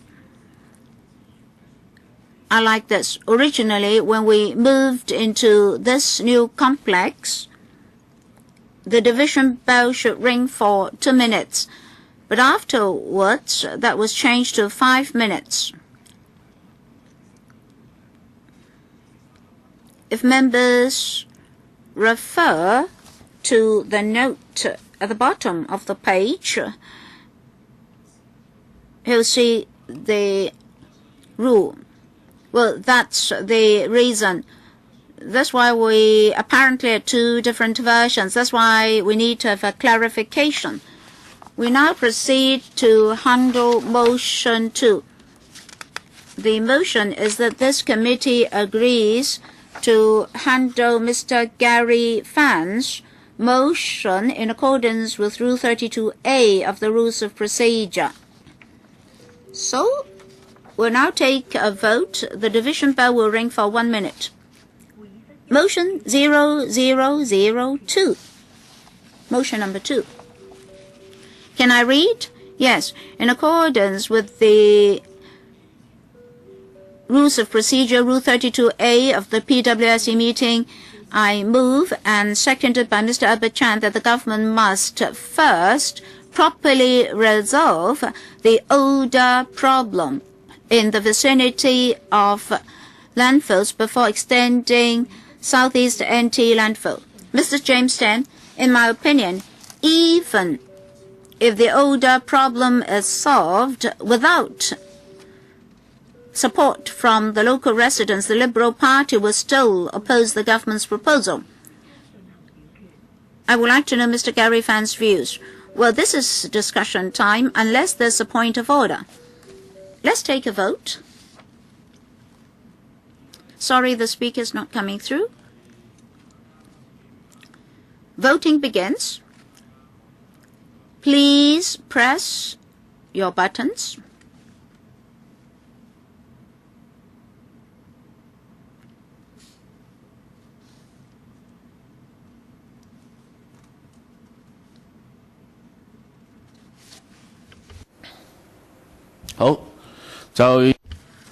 are like this. Originally, when we moved into this new complex, the division bell should ring for 2 minutes, but afterwards that was changed to 5 minutes. If members refer to the note at the bottom of the page, he'll see the rule. Well, that's the reason. That's why we apparently have two different versions. That's why we need to have a clarification. We now proceed to handle motion 2. The motion is that this committee agrees to handle Mr. Gary Fan's motion in accordance with Rule 32A of the Rules of Procedure. So, we'll now take a vote. The division bell will ring for 1 minute. Motion 0002. Motion number 2. Can I read? Yes. In accordance with the Rules of Procedure, Rule 32A of the PWSC meeting, I move, and seconded by Mr. Albert Chan, that the government must first properly resolve the odor problem in the vicinity of landfills before extending Southeast NT landfill. Mr. James Tan, in my opinion, even if the odor problem is solved without support from the local residents, the Liberal Party will still oppose the government's proposal. I would like to know Mr. Gary Fan's views. Well, this is discussion time unless there's a point of order. Let's take a vote. Sorry, the speaker's not coming through. Voting begins. Please press your buttons.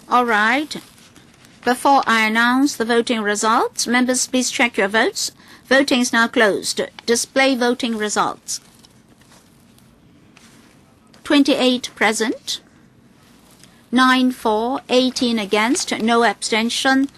All right. Before I announce the voting results, members, please check your votes. Voting is now closed. Display voting results. 28 present, 9 for, 18 against, no abstention.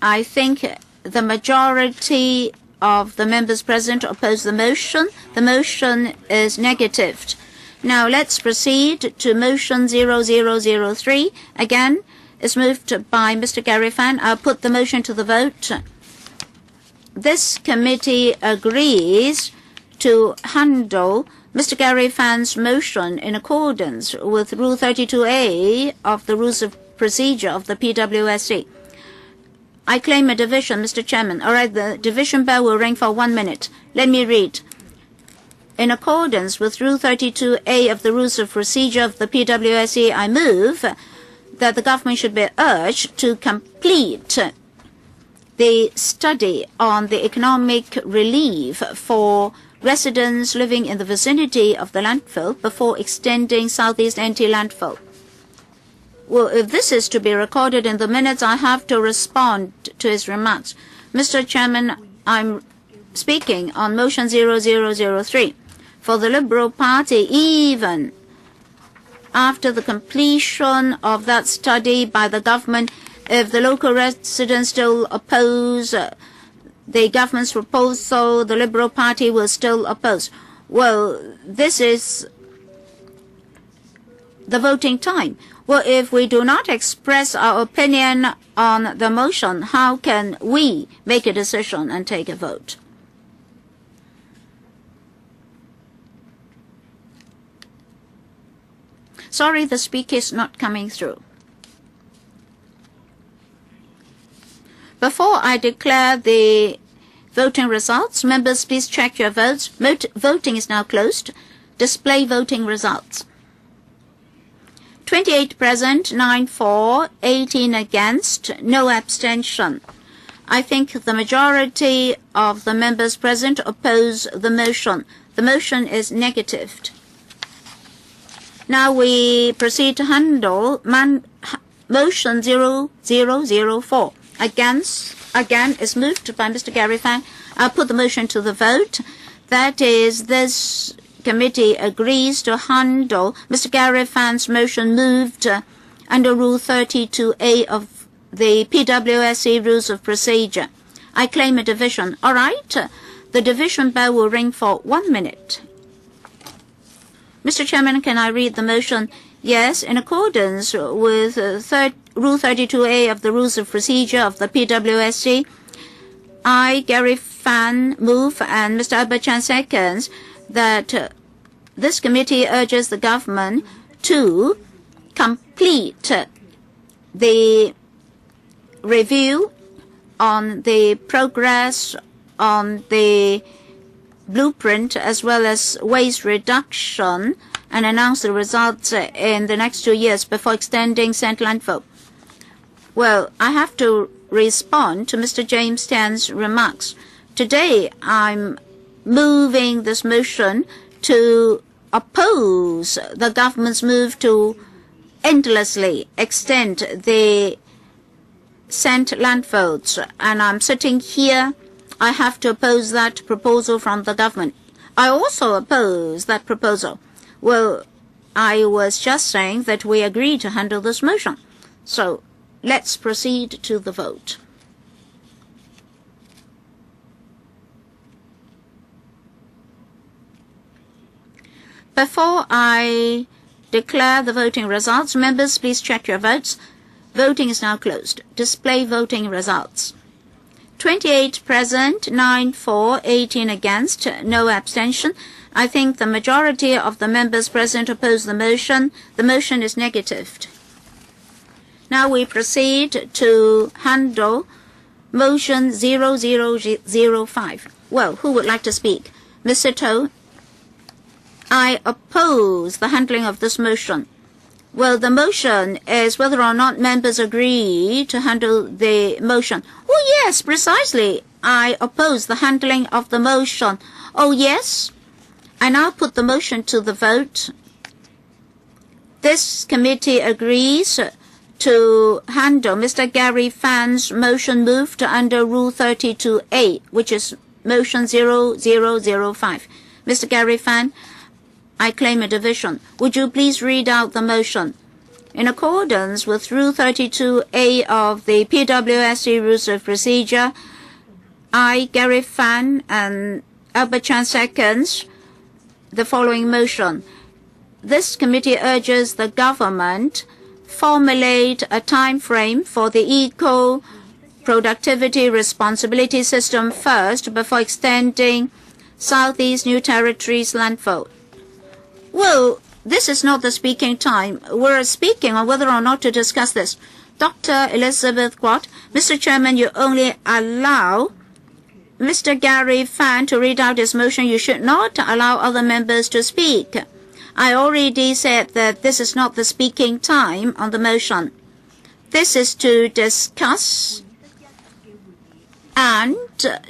I think the majority of the members present oppose the motion. The motion is negatived. Now let's proceed to motion 0003. Again, it's moved by Mr. Gary Fan. I'll put the motion to the vote. This committee agrees to handle Mr. Gary Fan's motion in accordance with Rule 32A of the Rules of Procedure of the PWSC. I claim a division, Mr. Chairman. All right, the division bell will ring for 1 minute. Let me read. In accordance with Rule 32A of the Rules of Procedure of the PWSC, I move that the government should be urged to complete the study on the economic relief for residents living in the vicinity of the landfill before extending Southeast NT landfill. Well, if this is to be recorded in the minutes, I have to respond to his remarks. Mr. Chairman, I'm speaking on motion 0003. For the Liberal Party, even after the completion of that study by the government, if the local residents still oppose the government's proposal, the Liberal Party will still oppose. Well, this is the voting time. Well, if we do not express our opinion on the motion, how can we make a decision and take a vote? Sorry, the speaker is not coming through. Before I declare the voting results. Members, please check your votes. Voting is now closed. Display voting results. 28 present, 9 for, 18 against, no abstention. I think the majority of the members present oppose the motion. The motion is negatived. Now we proceed to handle motion 0004. Again is moved by Mr. Gary Fan. I'll put the motion to the vote. That is, this committee agrees to handle Mr. Gary Fan's motion moved under Rule 32A of the PWSC Rules of Procedure. I claim a division. All right. The division bell will ring for 1 minute. Mr. Chairman, can I read the motion? Yes, in accordance with Rule 32A of the Rules of Procedure of the PWSC, I, Gary Fan, move and Mr. Albert Chan seconds that this committee urges the government to complete the review on the progress on the blueprint as well as waste reduction and announce the results in the next 2 years before extending St. Landfill. Well, I have to respond to Mr. James Tan's remarks. Today, I'm moving this motion to oppose the government's move to endlessly extend the St. Landfills, and I'm sitting here. I have to oppose that proposal from the government. I also oppose that proposal. Well, I was just saying that we agree to handle this motion. So let's proceed to the vote. Before I declare the voting results, members, please check your votes. Voting is now closed. Display voting results. 28 present, 9 for, 18 against, no abstention. I think the majority of the members present oppose the motion. The motion is negatived. Now we proceed to handle motion 0005. Well, who would like to speak? Mr. To. I oppose the handling of this motion. Well, the motion is whether or not members agree to handle the motion. Oh, yes, precisely. I oppose the handling of the motion. Oh, yes. I now put the motion to the vote. This committee agrees to handle Mr. Gary Fan's motion moved under Rule 32A, which is motion 0005. Mr. Gary Fan, I claim a division. Would you please read out the motion? In accordance with Rule 32A of the PWSC Rules of Procedure, I, Gary Fan, and Albert Chan seconds the following motion. This committee urges the government formulate a time frame for the eco-productivity responsibility system first before extending Southeast New Territories landfill. Well, this is not the speaking time. We're speaking on whether or not to discuss this. Dr. Elizabeth Quat, Mr. Chairman, you only allow Mr. Gary Fan to read out his motion. You should not allow other members to speak. I already said that this is not the speaking time on the motion. This is to discuss and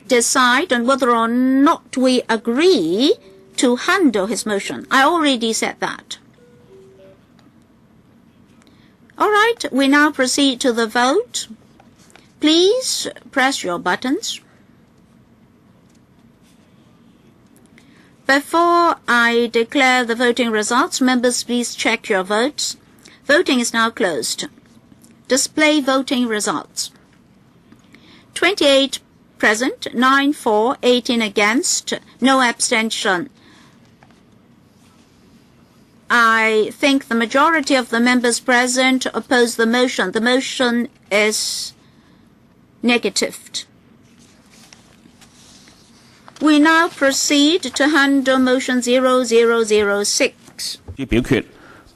decide on whether or not we agree to handle his motion. I already said that. All right, we now proceed to the vote. Please press your buttons. Before I declare the voting results, members, please check your votes. Voting is now closed. Display voting results. 28 present, 9 for, 18 against, no abstention. I think the majority of the members present oppose the motion. The motion is negatived. We now proceed to handle motion 0006. 表決，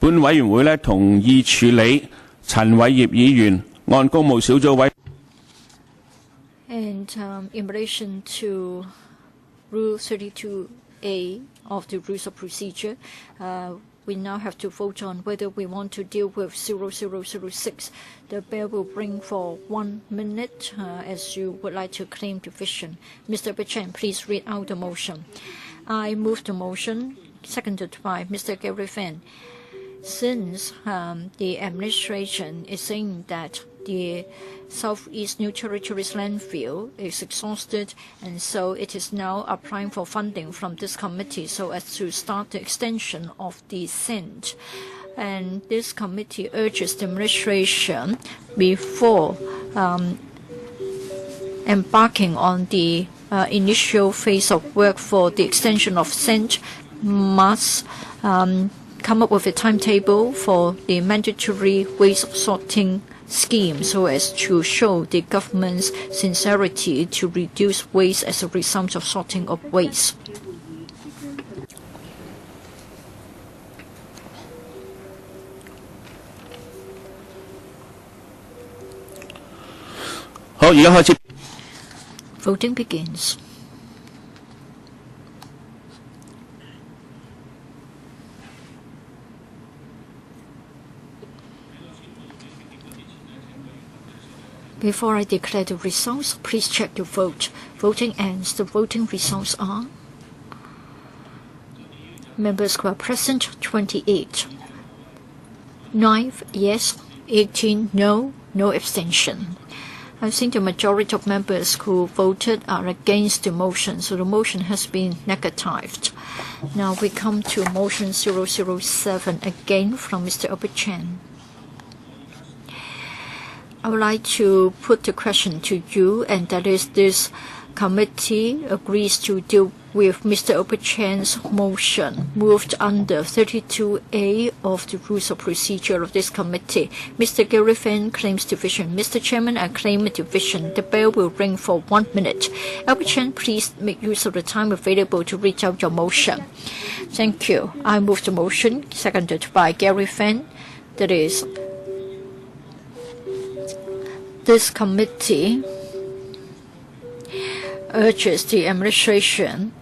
本委員會同意處理陳偉業議員按公務小組委。And in relation to Rule 32A of the Rules of Procedure, we now have to vote on whether we want to deal with 0006. The bill will bring for 1 minute as you would like to claim division. Mr. Bichan, please read out the motion. I move the motion, seconded by Mr. Gary Fan. Since the administration is saying that the Southeast New Territories landfill is exhausted, and so it is now applying for funding from this committee so as to start the extension of the SENT. And this committee urges the administration before embarking on the initial phase of work for the extension of SENT must come up with a timetable for the mandatory waste sorting scheme so as to show the government's sincerity to reduce waste as a result of sorting of waste. Voting begins. Before I declare the results, please check your vote. Voting ends. The voting results are: members who are present, 28. 9 yes, 18 no, no abstention. I think the majority of members who voted are against the motion, so the motion has been negatived. Now we come to motion 007, again from Mr. Albert Chan. I would like to put the question to you, and that is, this committee agrees to deal with Mr. Albert Chan's motion moved under 32A of the Rules of Procedure of this committee. Mr. Gary Fan claims division. Mr. Chairman, I claim a division. The bell will ring for 1 minute. Albert Chan, please make use of the time available to read out your motion. Thank you. I move the motion, seconded by Gary Fan. That is, this committee urges the administration,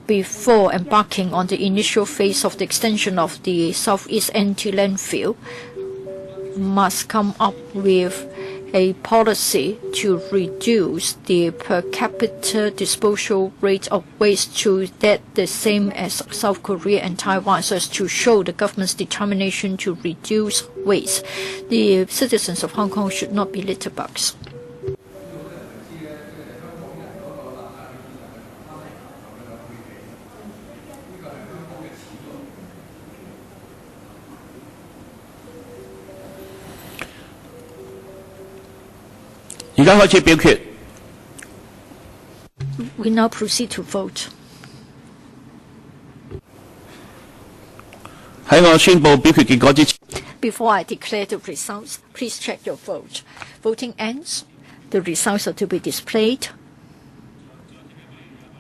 before embarking on the initial phase of the extension of the Southeast NT landfill, must come up with a policy to reduce the per capita disposal rate of waste to that the same as South Korea and Taiwan, so as to show the government's determination to reduce waste. The citizens of Hong Kong should not be litterbugs. We now proceed to vote. Before I declare the results, please check your vote. Voting ends. The results are to be displayed.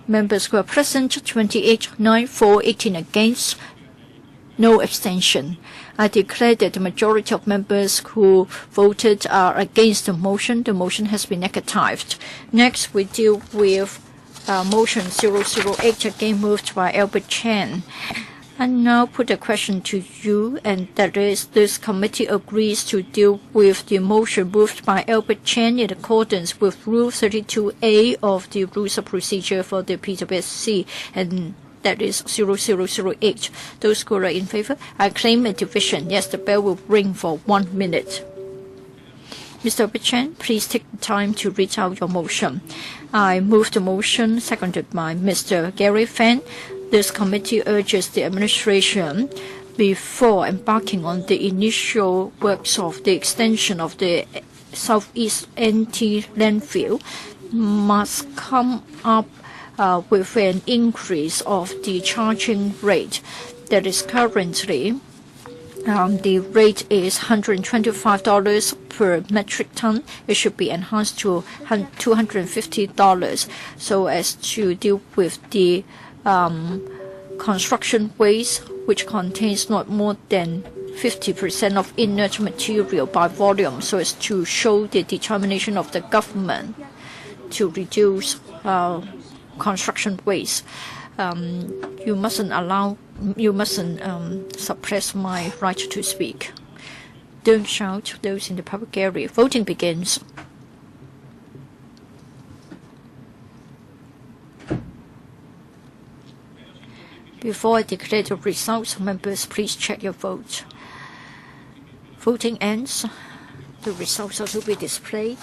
Members who are present, 28, 9, 4, 18 against, no abstention. I declare that the majority of members who voted are against the motion. The motion has been negatived. Next, we deal with motion 008, again moved by Albert Chan. I now put a question to you, and that is, this committee agrees to deal with the motion moved by Albert Chan in accordance with Rule 32A of the Rules of Procedure for the PWSC, and that is 0008. Those who are in favor, I claim a division. Yes, the bell will ring for 1 minute. Mr. Bichan, please take the time to read out your motion. I move the motion, seconded by Mr. Gary Fan. This committee urges the administration, before embarking on the initial works of the extension of the Southeast NT landfill, must come up with an increase of the charging rate. That is currently, the rate is $125 per metric ton. It should be enhanced to $250 so as to deal with the construction waste, which contains not more than 50% of inert material by volume, so as to show the determination of the government to reduce construction waste. You mustn't suppress my right to speak. Don't shout, those in the public area. Voting begins. Before I declare the results, members, please check your vote. Voting ends. The results are to be displayed.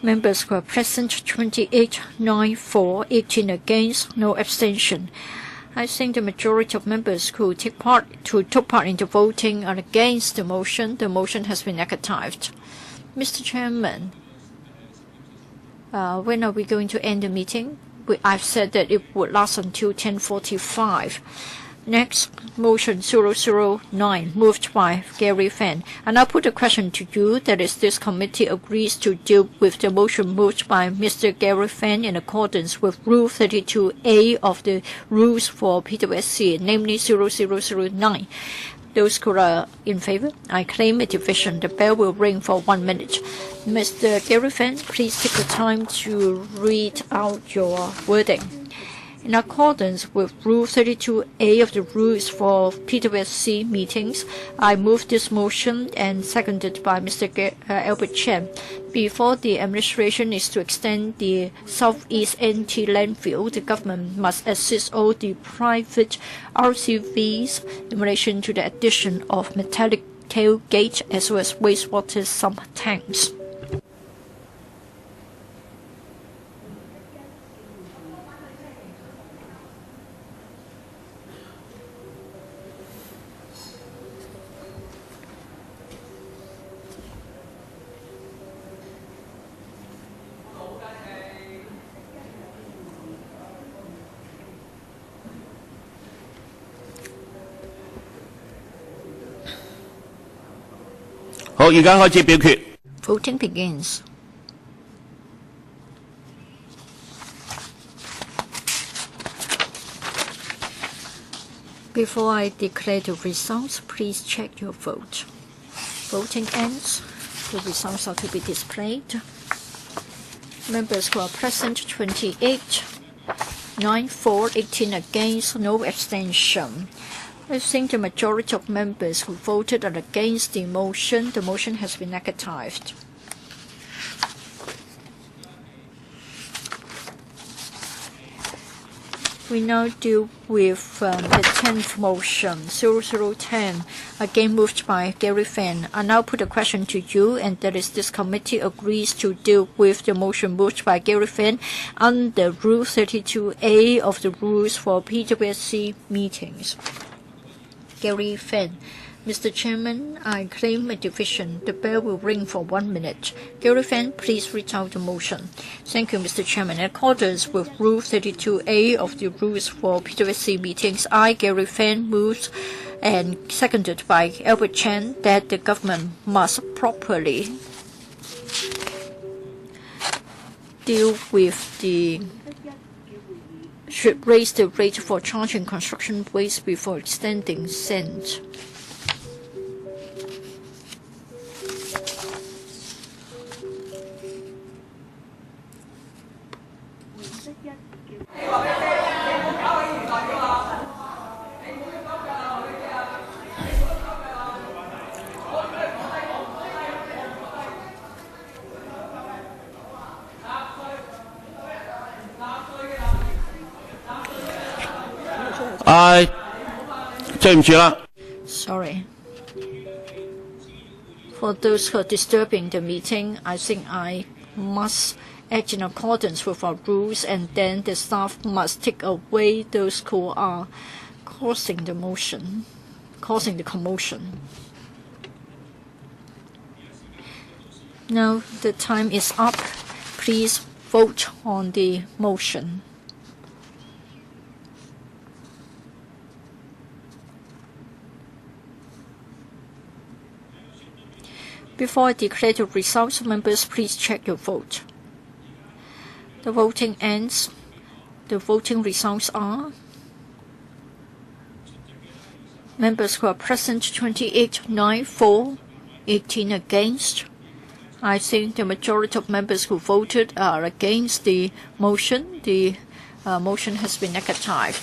Members who are present, 28, 9, for, 18 against, no abstention. I think the majority of members who took part in the voting are against the motion. The motion has been negatived. Mr. Chairman, when are we going to end the meeting? I've said that it would last until 10:45. Next, motion 009, moved by Gary Fan. And I'll put a question to you, that is, this committee agrees to deal with the motion moved by Mr. Gary Fan in accordance with Rule 32A of the rules for PWSC, namely 0009. Those who are in favor, I claim a division. The bell will ring for 1 minute. Mr. Gary Fan, please take the time to read out your wording. In accordance with Rule 32A of the rules for PWSC meetings, I move this motion and seconded by Mr. Albert Chen. Before the administration is to extend the Southeast NT landfill, the government must assist all the private RCVs in relation to the addition of metallic tailgate as well as wastewater sump tanks. Voting begins. Before I declare the results, please check your vote. Voting ends. The results are to be displayed. Members who are present, 28, 9 for, 18 against, no abstention. I think the majority of members who voted are against the motion has been negatived. We now deal with the 10th motion, 0010, again moved by Gary Fan. I now put a question to you, and that is, this committee agrees to deal with the motion moved by Gary Fan under Rule 32A of the rules for PWSC meetings. Gary Fan. Mr. Chairman, I claim a division. The bell will ring for 1 minute. Gary Fan, please read out the motion. Thank you, Mr. Chairman. In accordance with Rule 32A of the rules for PWSC meetings, I, Gary Fan, moved and seconded by Albert Chen that the government must properly should raise the rate for charging construction waste before extending SENT. Sorry. For those who are disturbing the meeting, I think I must act in accordance with our rules, and then the staff must take away those who are causing the commotion. Now the time is up. Please vote on the motion. Before I declare the results, members, please check your vote. The voting ends. The voting results are: members who are present, 28, 9 for, 18 against, I think the majority of members who voted are against the motion. The motion has been negatived.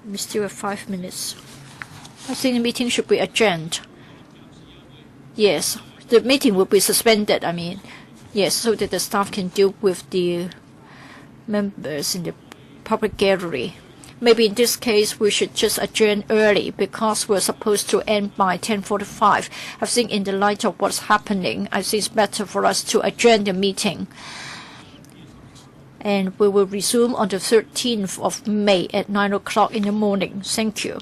We still have 5 minutes. I think the meeting should be adjourned. Yes, the meeting will be suspended, yes, so that the staff can deal with the members in the public gallery. Maybe in this case, we should just adjourn early because we're supposed to end by 10:45. I think in the light of what's happening, I think it's better for us to adjourn the meeting. And we will resume on the 13th of May at 9 o'clock in the morning. Thank you.